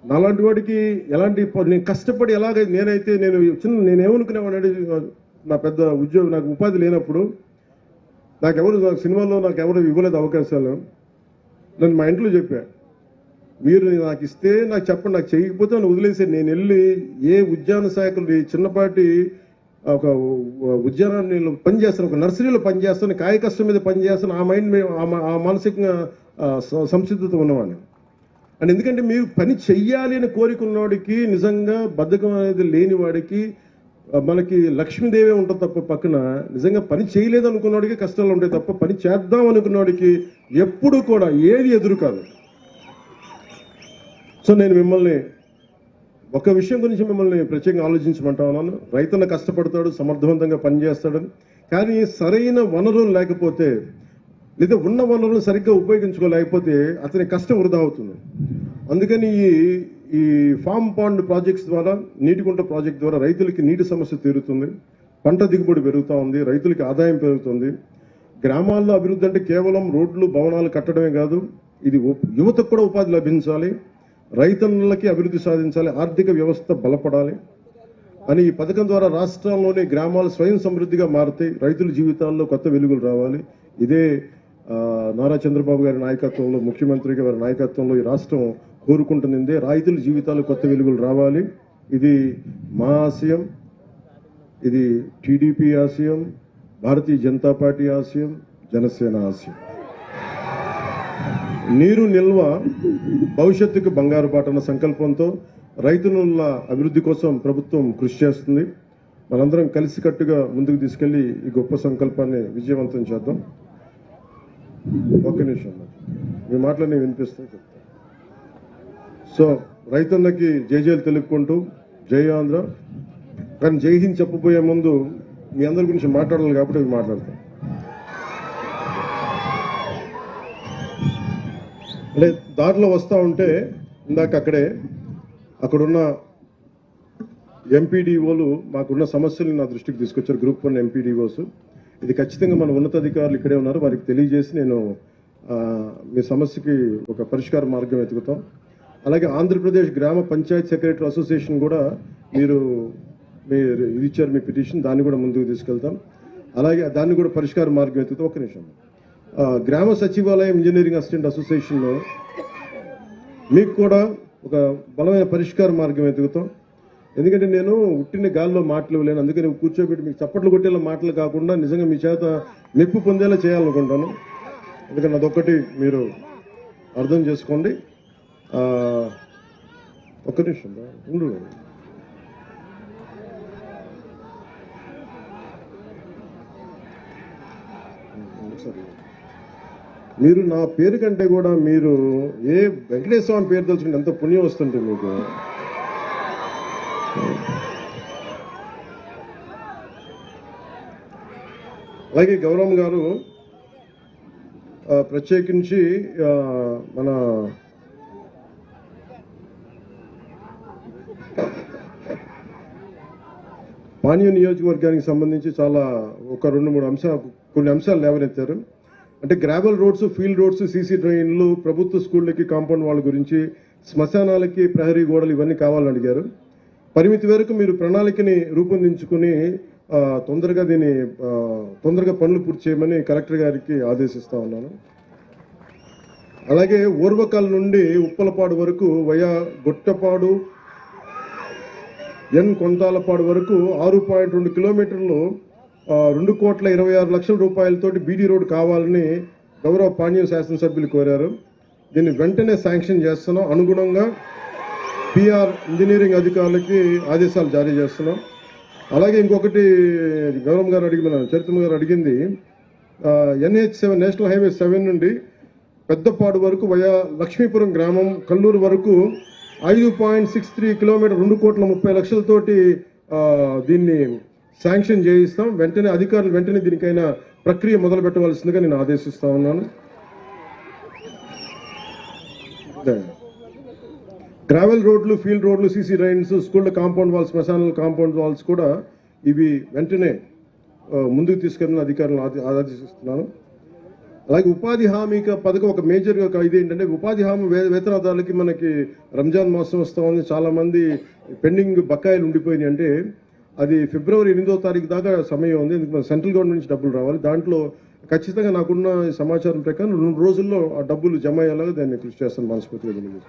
నాలాంటి వాడికి ఎలాంటి నేను కష్టపడి నేనేమనుకునేవాడి, నా పెద్ద ఉద్యోగం, నాకు ఉపాధి లేనప్పుడు సినిమాలో నాకు ఎవరు ఇవ్వలేదు అవకాశాలు. నేను మా ఇంట్లో చెప్పా, మీరు నాకు ఇస్తే నాకు చెప్పండి, నాకు చేయకపోతే నన్ను వదిలేసి నేను వెళ్ళి ఏ ఉద్యాన శాఖలు చిన్నపాటి ఒక ఉద్యానాన్ని పనిచేస్తాను, ఒక నర్సరీలో పనిచేస్తాను, కాయ కష్టం మీద పనిచేస్తాను, ఆ మైండ్ ఆ మానసికంగా సంసిద్ధత ఉన్నవాడిని. అండ్ ఎందుకంటే మీరు పని చెయ్యాలి అని కోరికున్నవాడికి, నిజంగా బద్ధకం అనేది లేని వాడికి మనకి లక్ష్మీదేవే ఉంటుంది తప్ప పక్కన, నిజంగా పని చేయలేదు అనుకున్నవాడికి కష్టాలు ఉంటాయి తప్ప పని చేద్దాం అనుకున్నవాడికి ఎప్పుడు కూడా ఏది ఎదురు కాదు. సో నేను మిమ్మల్ని ఒక విషయం గురించి మిమ్మల్ని ప్రత్యేకంగా ఆలోచించమంటా ఉన్నాను. రైతన్న కష్టపడతాడు, సమర్థవంతంగా పనిచేస్తాడని, కానీ సరైన వనరులు లేకపోతే, లేదా ఉన్న వనరులు సరిగ్గా ఉపయోగించుకోలేకపోతే అతని కష్టం వృధా అవుతుంది. అందుకని ఈ ఫామ్ పాండ్ ప్రాజెక్ట్స్ ద్వారా, నీటి కుంట ప్రాజెక్ట్ ద్వారా రైతులకి నీటి సమస్య తీరుతుంది, పంట దిగుబడి పెరుగుతూ ఉంది, రైతులకి ఆదాయం పెరుగుతుంది. గ్రామాల్లో అభివృద్ధి అంటే కేవలం రోడ్లు, భవనాలు కట్టడమే కాదు, ఇది యువతకు కూడా ఉపాధి లభించాలి, రైతన్నలకి అభివృద్ధి సాధించాలి, ఆర్థిక వ్యవస్థ బలపడాలి అని ఈ పథకం ద్వారా రాష్ట్రంలోని గ్రామాలు స్వయం సమృద్ధిగా మారుతాయి, రైతుల జీవితాల్లో కొత్త వెలుగులు రావాలి. ఇదే నారా చంద్రబాబు గారి నాయకత్వంలో, ముఖ్యమంత్రి గారి నాయకత్వంలో ఈ రాష్ట్రం కోరుకుంటున్నదే, రైతుల జీవితాలు కొత్త వెలుగులు రావాలి. ఇది మా ఆశయం, ఇది టీడీపీ ఆశయం, భారతీయ జనతా పార్టీ ఆశయం, జనసేన ఆశయం. నీరు నిల్వ భవిష్యత్తుకు బంగారు బాట అన్న సంకల్పంతో రైతుల అభివృద్ధి కోసం ప్రభుత్వం కృషి చేస్తుంది. మనందరం కలిసికట్టుగా ముందుకు తీసుకెళ్లి ఈ గొప్ప సంకల్పాన్ని విజయవంతం చేద్దాం. ఒక్క నిమిషం, మీ మాటలన్నీ వినిపిస్తాయి చెప్తాను. సో రైతన్నకి జైలు తెలుపుకుంటూ జై ఆంధ్ర. కానీ జై హింద్ చెప్పబోయే ముందు మీ అందరి గురించి మాట్లాడాలి కాబట్టి అవి మాట్లాడతాం. అంటే దారిలో వస్తూ ఉంటే ఇందాక అక్కడున్న ఎంపీడీఓలు మాకున్న సమస్యలు నా దృష్టికి తీసుకొచ్చారు, గ్రూప్ 1 ఎంపీడీఓస్. ఇది ఖచ్చితంగా మన ఉన్నతాధికారులు ఇక్కడే ఉన్నారు, వారికి తెలియజేసి నేను మీ సమస్యకి ఒక పరిష్కార మార్గం వెతుకుతాం. అలాగే ఆంధ్రప్రదేశ్ గ్రామ పంచాయత్ సెక్రటరీ అసోసియేషన్ కూడా మీరు ఇది ఇచ్చారు, మీ పిటిషన్, దాన్ని కూడా ముందుకు తీసుకెళ్తాం. అలాగే దాన్ని కూడా పరిష్కార మార్గం వెతుకుతాం. ఒక్క నిమిషం. గ్రామ సచివాలయం ఇంజనీరింగ్ అసిస్టెంట్ అసోసియేషన్లో మీకు కూడా ఒక బలమైన పరిష్కార మార్గం వెతుకుతాం. ఎందుకంటే నేను ఉట్టిన గాల్లో మాటలు ఇవ్వలేను, అందుకని కూర్చోబెట్టి మీకు చప్పట్లు కొట్టేలా మాటలు కాకుండా నిజంగా మీ చేత మెప్పు పొందేలా చేయాలనుకుంటాను. అందుకని అదొక్కటి మీరు అర్థం చేసుకోండి. ఒక్క నిమిషం ఉండు. మీరు నా పేరు కంటే కూడా మీరు ఏ వెంకటేశ్వర స్వామి పేరు తెలుసుకుంటే ఎంత పుణ్యం వస్తుంటే మీకు. అలాగే గౌరవం గారు ప్రత్యేకించి మన పాణ్యం నియోజకవర్గానికి సంబంధించి చాలా ఒక 2-3 కొన్ని అంశాలు లేవనెత్తారు. అంటే gravel roads, field roads, CC డ్రైన్లు, ప్రభుత్వ స్కూళ్ళకి కాంపౌండ్ వాళ్ళ గురించి, శ్మశానాలకి ప్రహరీ గోడలు ఇవన్నీ కావాలని అడిగారు. పరిమితి వరకు మీరు ప్రణాళికని రూపొందించుకుని తొందరగా పనులు పూర్తి చేయమని కలెక్టర్ గారికి ఆదేశిస్తా ఉన్నాను. అలాగే ఓర్వకల్ నుండి ఉప్పలపాడు వరకు వయా గొట్టపాడు కొంతాలపాడు వరకు 6.2 కిలోమీటర్లు 2,26,00,000 రూపాయలతోటి బీడీ రోడ్ కావాలని గౌరవ పాణ్యం శాసనసభ్యులు కోరారు. దీన్ని వెంటనే శాంక్షన్ చేస్తున్నాం. అనుగుణంగా పిఆర్ ఇంజనీరింగ్ అధికారులకి ఆదేశాలు జారీ చేస్తున్నాం. అలాగే ఇంకొకటి గౌరవం గారు చరిత్ర గారు అడిగింది, NH7 నేషనల్ హైవే 7 నుండి పెద్దపాడు వరకు వయా లక్ష్మీపురం గ్రామం కల్లూరు వరకు 5.63 కిలోమీటర్ 2,30,00,000తోటి దీన్ని శాంక్షన్ చేయిస్తాం. అధికారులు వెంటనే దీనికైనా ప్రక్రియ మొదలు పెట్టవలసిందిగా నేను ఆదేశిస్తా ఉన్నాను. గ్రావెల్ రోడ్లు, ఫీల్డ్ రోడ్లు, సీసీ రైన్స్, స్కూళ్ళ కాంపౌండ్ వాల్స్, శ్మశానాల కాంపౌండ్ వాల్స్ కూడా ఇవి వెంటనే ముందుకు తీసుకెళ్ళిన అధికారులను ఆదేశిస్తున్నాను. అలాగే ఉపాధి హామీ పథకం ఒక మేజర్గా ఇది ఏంటంటే, ఉపాధి హామీ వేతనదారులకి మనకి రంజాన్ మాసం వస్తూ ఉంది, చాలామంది పెండింగ్ బకాయిలు ఉండిపోయినాయి. అంటే అది ఫిబ్రవరి 8వ తారీఖు దాకా సమయం ఉంది. ఎందుకు మన సెంట్రల్ గవర్నమెంట్ నుంచి డబ్బులు రావాలి. దాంట్లో ఖచ్చితంగా నాకున్న సమాచారం ప్రకారం 2 రోజుల్లో ఆ డబ్బులు జమ అయ్యేలాగా దాన్ని కృషి చేస్తాను మనస్ఫూర్తిగా.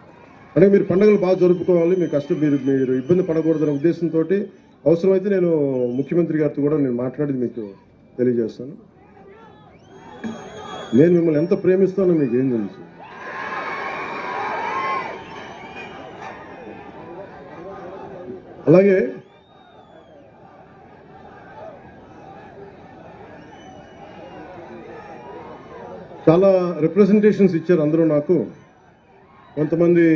అంటే మీరు పండుగలు బాగా జరుపుకోవాలి, మీ కష్టం మీరు ఇబ్బంది పడకూడదనే ఉద్దేశంతో అవసరమైతే నేను ముఖ్యమంత్రి గారితో కూడా నేను మాట్లాడి మీకు తెలియజేస్తాను. నేను మిమ్మల్ని ఎంత ప్రేమిస్తానో మీకు ఏం తెలుసు. అలాగే చాలా రిప్రజెంటేషన్స్ ఇచ్చారు అందరూ నాకు. కొంతమంది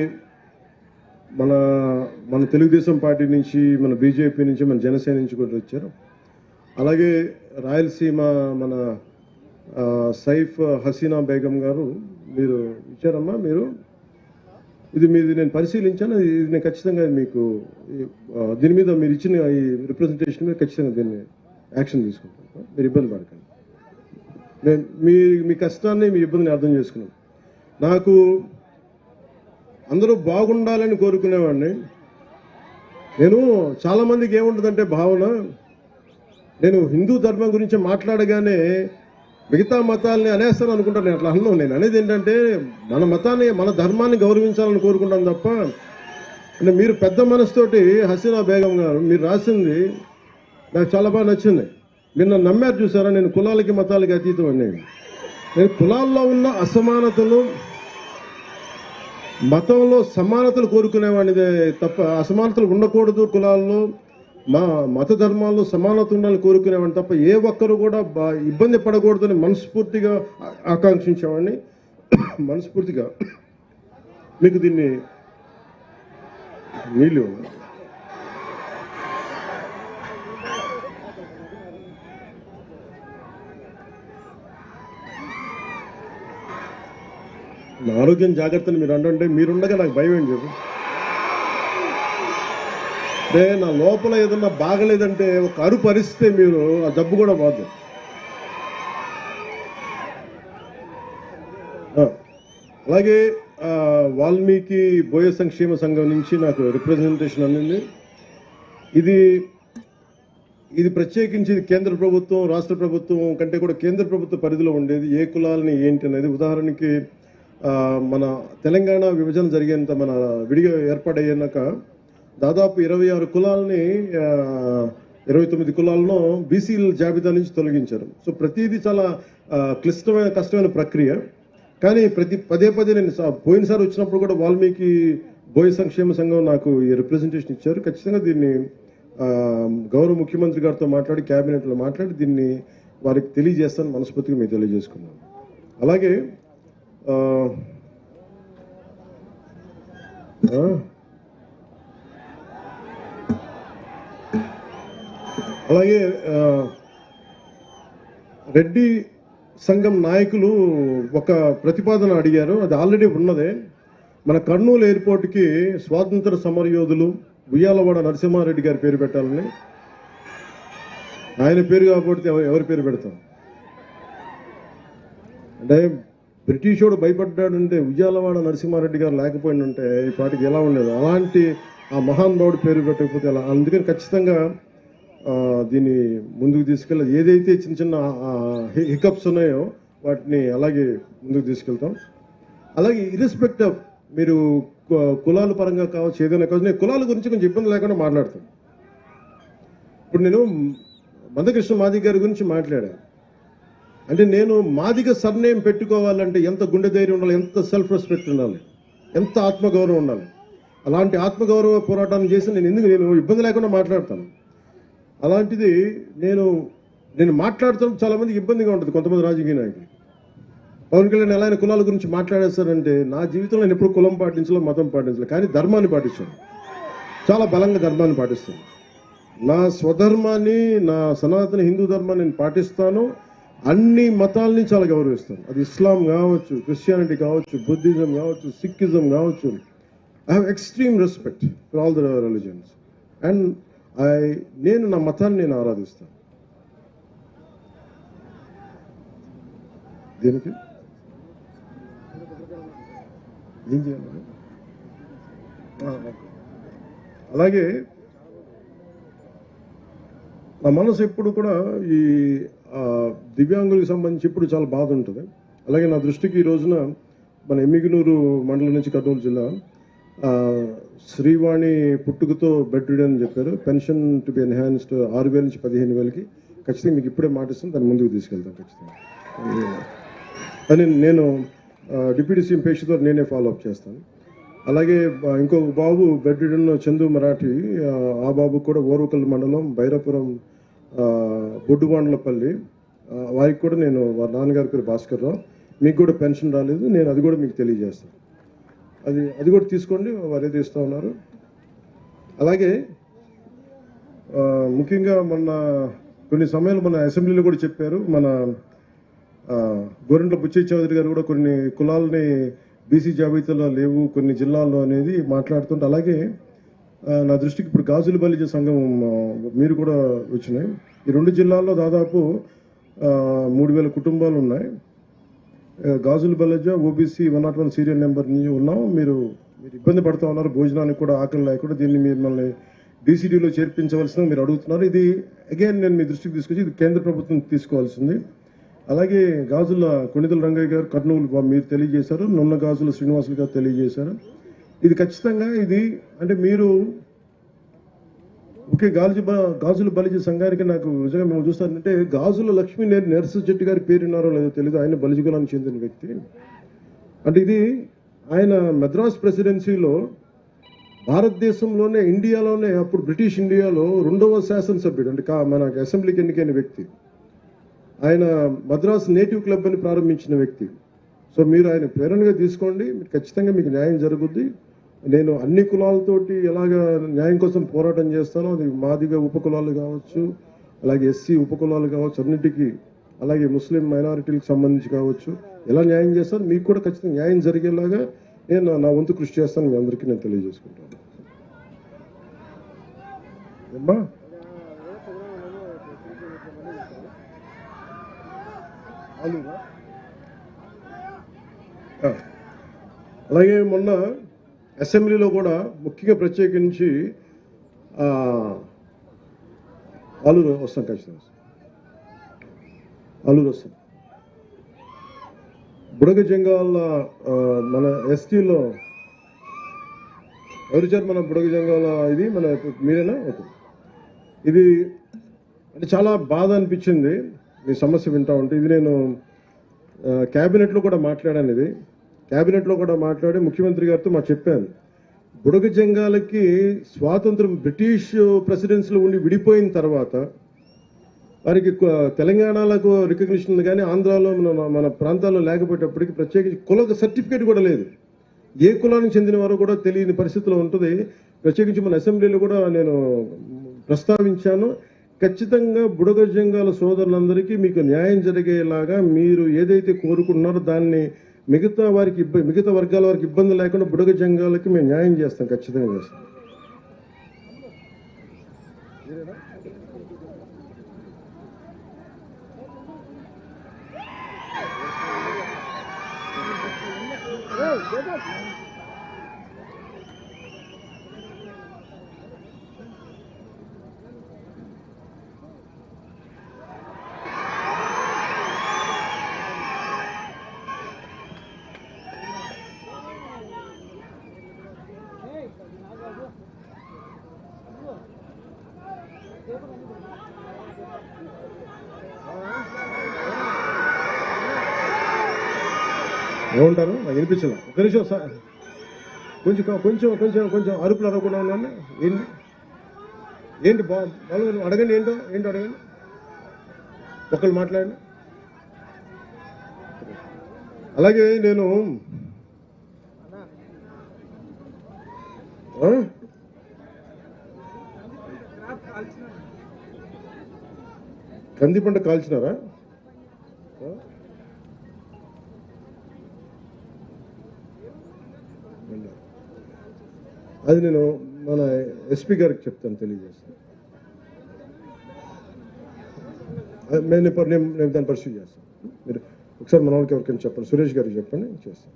మన తెలుగుదేశం పార్టీ నుంచి, మన బీజేపీ నుంచి, మన జనసేన నుంచి కూడా వచ్చారు. అలాగే రాయలసీమ మన సైఫ్ హసీనా బేగం గారు మీరు ఇచ్చారమ్మా. ఇది నేను పరిశీలించాను. ఇది నేను ఖచ్చితంగా మీకు దీని మీద మీరు ఇచ్చిన ఈ రిప్రజెంటేషన్ మీద ఖచ్చితంగా దీన్ని యాక్షన్ తీసుకుంటాను. మీరు ఇబ్బంది పడకండి. మీ కష్టాన్ని, మీ ఇబ్బందిని అర్థం చేసుకున్నాను. నాకు అందరూ బాగుండాలని కోరుకునేవాడిని. నేను చాలామందికి ఏముంటుందంటే భావన, నేను హిందూ ధర్మం గురించి మాట్లాడగానే మిగతా మతాలని అనేస్తాను అనుకుంటాను. నేను అట్లా అన్నాను. నేను అనేది ఏంటంటే మన మతాన్ని, మన ధర్మాన్ని గౌరవించాలని కోరుకుంటాను తప్ప, అంటే మీరు పెద్ద మనసుతోటి హసీనా బేగం గారు మీరు రాసింది నాకు చాలా బాగా నచ్చింది. నిన్న నమ్మారు చూసారా, నేను కులాలకి మతాలకి అతీతం అని. నేను కులాల్లో ఉన్న అసమానతలు, మతంలో సమానతలు కోరుకునేవాడిదే తప్ప అసమానతలు ఉండకూడదు, కులాల్లో మా మత ధర్మాల్లో సమానత ఉండాలని కోరుకునేవాడిని తప్ప ఏ ఒక్కరు కూడా ఇబ్బంది పడకూడదని మనస్ఫూర్తిగా ఆకాంక్షించేవాడిని. మనస్ఫూర్తిగా మీకు దీన్ని నీళ్ళు నా ఆరోగ్యం జాగ్రత్తని మీరు అంటే మీరుండగా నాకు భయం ఏంటి చెప్పు. అంటే నా లోపల ఏదన్నా బాగలేదంటే ఒక అరుపు అరిస్తే మీరు ఆ జబ్బు కూడా పోదు. అలాగే వాల్మీకి బోయ సంక్షేమ సంఘం నుంచి నాకు రిప్రజెంటేషన్ అందింది. ఇది ప్రత్యేకించి కేంద్ర ప్రభుత్వం, రాష్ట్ర ప్రభుత్వం కంటే కూడా కేంద్ర ప్రభుత్వ పరిధిలో ఉండేది. ఏ కులాలని ఏంటి అనేది, ఉదాహరణకి మన తెలంగాణ విభజన జరిగేంత, మన విడిగా ఏర్పాటయ్యాక దాదాపు 26 కులాలని 29 కులాలను బీసీల జాబితా నుంచి తొలగించారు. సో ప్రతిదీ చాలా క్లిష్టమైన, కష్టమైన ప్రక్రియ. కానీ పదే నేను పోయినసారి వచ్చినప్పుడు కూడా వాల్మీకి బోయ సంక్షేమ సంఘం నాకు ఈ రిప్రజెంటేషన్ ఇచ్చారు. ఖచ్చితంగా దీన్ని గౌరవ ముఖ్యమంత్రి గారితో మాట్లాడి, క్యాబినెట్లో మాట్లాడి దీన్ని వారికి తెలియజేస్తాను మనస్ఫూర్తిగా మీకు తెలియజేసుకున్నాను. అలాగే రెడ్డి సంఘం నాయకులు ఒక ప్రతిపాదన అడిగారు. అది ఆల్రెడీ ఉన్నదే. మన కర్నూలు ఎయిర్పోర్ట్కి స్వాతంత్ర సమరయోధులు ఉయ్యాలవాడ నరసింహారెడ్డి గారి పేరు పెట్టాలని. ఆయన పేరు కాబట్టి ఎవరి పేరు పెడతాం? అంటే బ్రిటిష్ వాడు భయపడ్డాడంటే ఉయ్యాలవాడ నరసింహారెడ్డి గారు లేకపోయిందంటే ఈ పాటికి ఎలా ఉండేది. అలాంటి ఆ మహానుభావుడు పేరు పెట్టకపోతే ఎలా? అందుకని ఖచ్చితంగా దీన్ని ముందుకు తీసుకెళ్ళి ఏదైతే చిన్న చిన్న హికప్స్ ఉన్నాయో వాటిని అలాగే ముందుకు తీసుకెళ్తాం. అలాగే ఇర్రెస్పెక్ట్ ఆఫ్ మీరు కులాల పరంగా కావచ్చు, ఏదైనా కావచ్చు, నేను కులాల గురించి కొంచెం ఇబ్బంది లేకుండా మాట్లాడతాను. ఇప్పుడు నేను మందకృష్ణ మాదిగ గారి గురించి మాట్లాడాను. అంటే నేను మాదిగ సర్నేమ్ పెట్టుకోవాలంటే ఎంత గుండె ధైర్యం ఉండాలి, ఎంత సెల్ఫ్ రెస్పెక్ట్ ఉండాలి, ఎంత ఆత్మగౌరవం ఉండాలి. అలాంటి ఆత్మగౌరవ పోరాటాన్ని చేసి నేను ఇబ్బంది లేకుండా మాట్లాడతాను. అలాంటిది నేను మాట్లాడుతాను, చాలామందికి ఇబ్బందిగా ఉంటుంది. కొంతమంది రాజకీయ నాయకులు పవన్ కళ్యాణ్ ఎలా కులాల గురించి మాట్లాడేస్తారంటే, నా జీవితంలో నేను ఎప్పుడు కులం పాటించలేదు, మతం పాటించలేదు, కానీ ధర్మాన్ని పాటిస్తాను. చాలా బలంగా ధర్మాన్ని పాటిస్తాను. నా స్వధర్మాన్ని, నా సనాతన హిందూ ధర్మాన్ని నేను పాటిస్తాను. అన్ని మతాలని చాలా గౌరవిస్తాను. అది ఇస్లాం కావచ్చు, క్రిస్టియానిటీ కావచ్చు, బుద్ధిజం కావచ్చు, సిక్కిజం కావచ్చు. I have extreme respect for all the religions. And నేను నా మతాన్ని నేను ఆరాధిస్తాను. దేనికి ఏం చేయాలి? అలాగే నా మనసు ఎప్పుడు కూడా ఈ దివ్యాంగులకు సంబంధించి ఇప్పుడు చాలా బాధ ఉంటుంది. అలాగే నా దృష్టికి ఈ రోజున మన ఎమ్మిగనూరు మండలం నుంచి కర్నూలు జిల్లా శ్రీవాణి పుట్టుకతో బెడ్ రిడన్ అని చెప్పారు. పెన్షన్ టు బి ఎన్హాన్స్డ్ 6,000 నుంచి 15,000కి ఖచ్చితంగా మీకు ఇప్పుడే మాటిస్తాను, దాన్ని ముందుకు తీసుకెళ్తాను ఖచ్చితంగా. అని నేను డిప్యూటీ సీఎం పేషి ద్వారా నేనే ఫాలో అప్ చేస్తాను. అలాగే ఇంకొక బాబు బెడ్ రిడన్ చందు మరాఠీ, ఆ బాబు కూడా ఓర్వకల్ మండలం బైరాపురం బొడ్డుబాండ్లపల్లి, వారికి కూడా నేను వారి నాన్నగారి పేరు భాస్కర్ రావు. మీకు కూడా పెన్షన్ రాలేదు, నేను అది కూడా మీకు తెలియజేస్తాను. అది కూడా తీసుకోండి, వారు ఏది ఇస్తూ ఉన్నారు. అలాగే ముఖ్యంగా మొన్న కొన్ని సమయాలు మన అసెంబ్లీలో కూడా చెప్పారు, మన గోరంట్ల బుచ్చయ్య చౌదరి గారు కూడా కొన్ని కులాలని బీసీ జాబితాలో లేవు కొన్ని జిల్లాల్లో అనేది మాట్లాడుతుంటే, అలాగే నా దృష్టికి ఇప్పుడు గాజుల బలిజ సంఘం మీరు కూడా వచ్చినాయి. ఈ 2 జిల్లాల్లో దాదాపు 3,000 కుటుంబాలు ఉన్నాయి. గాజుల బలిజ ఓబీసీ 101 సీరియల్ నెంబర్ ఉన్నాం. మీరు ఇబ్బంది పడుతూ ఉన్నారు, భోజనానికి కూడా ఆకలి లేకుండా. దీన్ని మిమ్మల్ని డీసీడీలో చేర్పించవలసిన మీరు అడుగుతున్నారు. ఇది అగైన్ నేను మీ దృష్టికి తీసుకొచ్చి ఇది కేంద్ర ప్రభుత్వం తీసుకోవాల్సింది. అలాగే గాజుల కొణిదల రంగయ్య గారు కర్నూలు మీరు తెలియజేశారు, నున్న గాజుల శ్రీనివాసులు గారు తెలియజేశారు. ఇది ఖచ్చితంగా ఇది అంటే మీరు ఒకే గాజుల బలిజ సంఘానికి నాకు నిజంగా మేము చూస్తారంటే గాజుల లక్ష్మీ నరసింహ చెట్టి గారి పేరున్నారో లేదో తెలియదు, ఆయన బలిజ కులానికి చెందిన వ్యక్తి. అంటే ఇది ఆయన మద్రాస్ ప్రెసిడెన్సీలో భారతదేశంలోనే ఇండియాలోనే అప్పుడు బ్రిటిష్ ఇండియాలో 2వ శాసనసభ్యుడు అంటే మన అసెంబ్లీకి ఎన్నికైన వ్యక్తి. ఆయన మద్రాస్ నేటివ్ క్లబ్ అని ప్రారంభించిన వ్యక్తి. సో మీరు ఆయన ప్రేరణగా తీసుకోండి, మీరు ఖచ్చితంగా మీకు న్యాయం జరుగుద్ది. నేను అన్ని కులాలతోటి ఎలాగ న్యాయం కోసం పోరాటం చేస్తానో, అది మాదిగ ఉపకులాలు కావచ్చు, అలాగే ఎస్సీ ఉపకులాలు కావచ్చు, అన్నిటికీ, అలాగే ముస్లిం మైనారిటీలకు సంబంధించి కావచ్చు, ఎలా న్యాయం చేస్తాను మీకు కూడా ఖచ్చితంగా న్యాయం జరిగేలాగా నేను నా వంతు కృషి చేస్తాను. మీ అందరికీ నేను తెలియజేసుకుంటాను. అమ్మా అలాగే మొన్న అసెంబ్లీలో కూడా ముఖ్యంగా ప్రత్యేకించి ఆలూరు వస్తాం, ఖచ్చితంగా ఆలూరు వస్తాం. బుడగ జంగాల మన ఎస్టీలో ఎవరిచారు మన బుడగ జంగాల ఇది మన మీరేనా? ఓకే. ఇది అంటే చాలా బాధ అనిపించింది మీ సమస్య వింటా ఉంటే. ఇది నేను క్యాబినెట్లో కూడా మాట్లాడాను. ఇది క్యాబినెట్లో కూడా మాట్లాడి ముఖ్యమంత్రి గారితో చెప్పాను. బుడగ జంగాలకి స్వాతంత్రం బ్రిటిష్ ప్రెసిడెన్సీలో ఉండి విడిపోయిన తర్వాత వారికి తెలంగాణలకు రికగ్నిషన్ ఉంది, కానీ ఆంధ్రాలో మన ప్రాంతాల్లో లేకపోయేటప్పటికి ప్రత్యేకించి కుల సర్టిఫికేట్ కూడా లేదు. ఏ కులానికి చెందిన వారో కూడా తెలియని పరిస్థితిలో ఉంటుంది. ప్రత్యేకించి మన అసెంబ్లీలో కూడా నేను ప్రస్తావించాను. ఖచ్చితంగా బుడగ జంగాల సోదరులందరికీ మీకు న్యాయం జరిగేలాగా మీరు ఏదైతే కోరుకుంటున్నారో దాన్ని మిగతా వర్గాల వారికి ఇబ్బంది లేకుండా బుడగ జంగాలకి మేము న్యాయం చేస్తాం, ఖచ్చితంగా చేస్తాం. ఏమంటారు నాకు వినిపించలే. ఒక నిమిషం సార్, కొంచెం కొంచెం కొంచెం కొంచెం అరుపులు అరవకుండా ఉన్నాను. ఏంటి బాగా అడగండి, ఏంటో అడగండి, ఒకళ్ళు మాట్లాడండి. అలాగే నేను కంది పంట కాల్చినారా? వెళ్ళారు. అది నేను మన ఎస్పీ గారికి చెప్తాను, తెలియజేస్తాను. నేను దాన్ని పరిశీలి చేస్తాను. మీరు ఒకసారి మన వాళ్ళకి ఎవరికైనా చెప్పండి, సురేష్ గారికి చెప్పండి, చేస్తాను.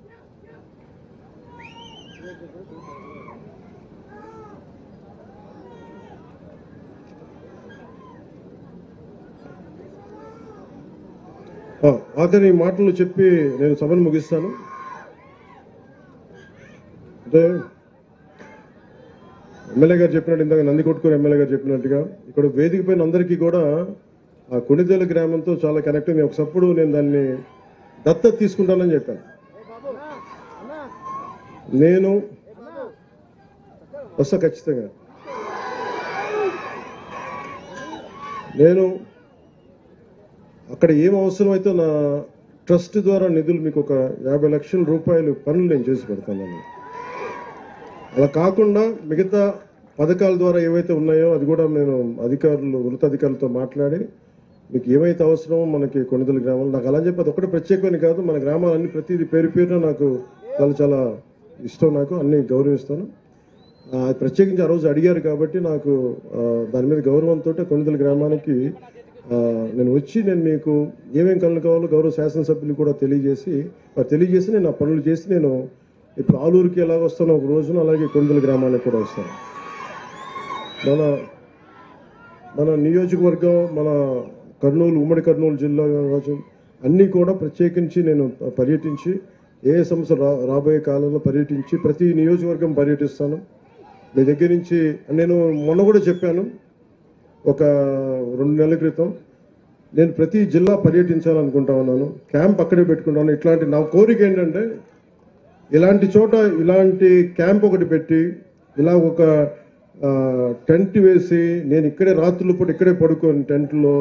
ఆఖరి మాటలు చెప్పి నేను సభను ముగిస్తాను. అంటే ఎమ్మెల్యే గారు చెప్పినట్టు, ఇందాక నందికొట్కూరు ఎమ్మెల్యే గారు చెప్పినట్టుగా ఇక్కడ వేదిక పైన అందరికీ కూడా ఆ కొణిదేల గ్రామంతో చాలా కనెక్ట్ అయింది. ఒకప్పుడు నేను దాన్ని దత్తత తీసుకుంటానని చెప్పాను. నేను వస్తా ఖచ్చితంగా. నేను అక్కడ ఏం అవసరమైతే నా ట్రస్ట్ ద్వారా నిధులు మీకు ఒక 50 లక్షల రూపాయలు పనులు నేను చేసి పెడతాను. అలా కాకుండా మిగతా పథకాల ద్వారా ఏవైతే ఉన్నాయో అది కూడా నేను ఉన్నతాధికారులతో మాట్లాడి మీకు ఏమైతే అవసరమో మనకి కొణిదెల గ్రామంలో, నాకు అలా చెప్పి అది ఒకటే ప్రత్యేకమని కాదు, మన గ్రామాలన్నీ ప్రతిదీ పేరు పేరున నాకు చాలా చాలా ఇష్టం, నాకు అన్ని గౌరవిస్తాను. ప్రత్యేకించి ఆ రోజు అడిగారు కాబట్టి నాకు దాని మీద గౌరవంతో కొణిదెల గ్రామానికి నేను వచ్చి నేను మీకు ఏమేం కళ్ళు కావాలో గౌరవ శాసనసభ్యులు కూడా తెలియజేసి నేను ఆ పనులు చేసి నేను ఇప్పుడు ఆలూరుకి ఎలా వస్తానో ఒక రోజున, అలాగే కొణిదెల గ్రామానికి కూడా వస్తాను. మన నియోజకవర్గం, మన కర్నూలు, ఉమ్మడి కర్నూలు జిల్లా కావచ్చు, అన్నీ కూడా ప్రత్యేకించి నేను పర్యటించి ఏ సమస్య రాబోయే కాలంలో పర్యటించి ప్రతి నియోజకవర్గం పర్యటిస్తాను. మీ దగ్గర నుంచి నేను మొన్న కూడా చెప్పాను, ఒక 2 నెలల క్రితం నేను ప్రతి జిల్లా పర్యటించాలనుకుంటా ఉన్నాను, క్యాంప్ అక్కడే పెట్టుకుంటాను. ఇట్లాంటి నా కోరిక ఏంటంటే ఇలాంటి చోట ఇలాంటి క్యాంప్ ఒకటి పెట్టి ఇలా ఒక టెంట్ వేసి నేను ఇక్కడే రాత్రుల పూట ఇక్కడే పడుకోని టెంట్లో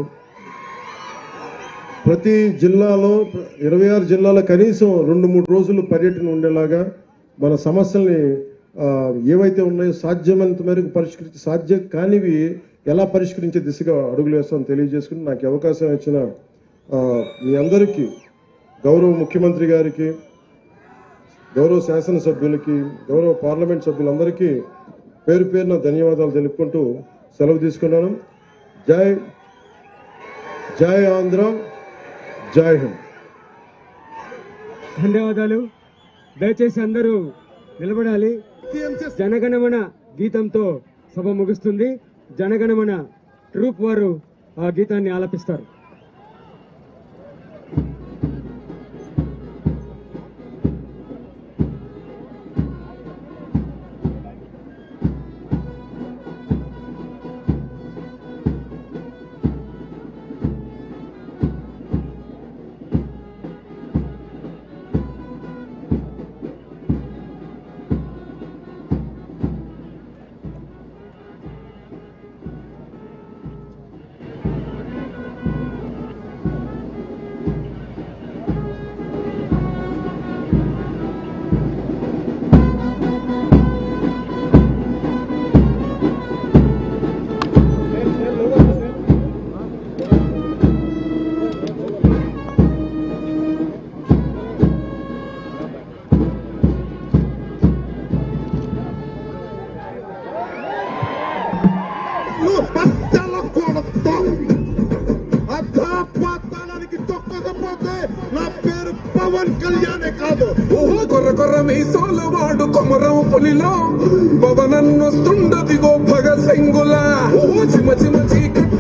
ప్రతి జిల్లాలో 26 జిల్లాలో కనీసం 2-3 రోజులు పర్యటన ఉండేలాగా మన సమస్యల్ని ఏవైతే ఉన్నాయో సాధ్యమైనంత మేరకు సాధ్యం కానివి ఎలా పరిష్కరించే దిశగా అడుగులు వేస్తామని తెలియజేసుకుని నాకు అవకాశం ఇచ్చిన మీ అందరికీ, గౌరవ ముఖ్యమంత్రి గారికి, గౌరవ శాసనసభ్యులకి, గౌరవ పార్లమెంట్ సభ్యులందరికీ పేరు పేరున ధన్యవాదాలు తెలుపుకుంటూ సెలవు తీసుకున్నాను. జై ఆంధ్ర, జై హింద్. ధన్యవాదాలు. దయచేసి అందరూ నిలబడాలి. జనగణమన గీతంతో సభ ముగుస్తుంది. జనగణమన ట్రూప్ వారు ఆ గీతాన్ని ఆలపిస్తారు. పవన్ కళ్యాణే కాదు, కొర్ర మీసాల వాడు కొమరం పులిలో పవనన్నొస్తుండదిగో భగత్ సింగులా చిమ చిమ చీకటి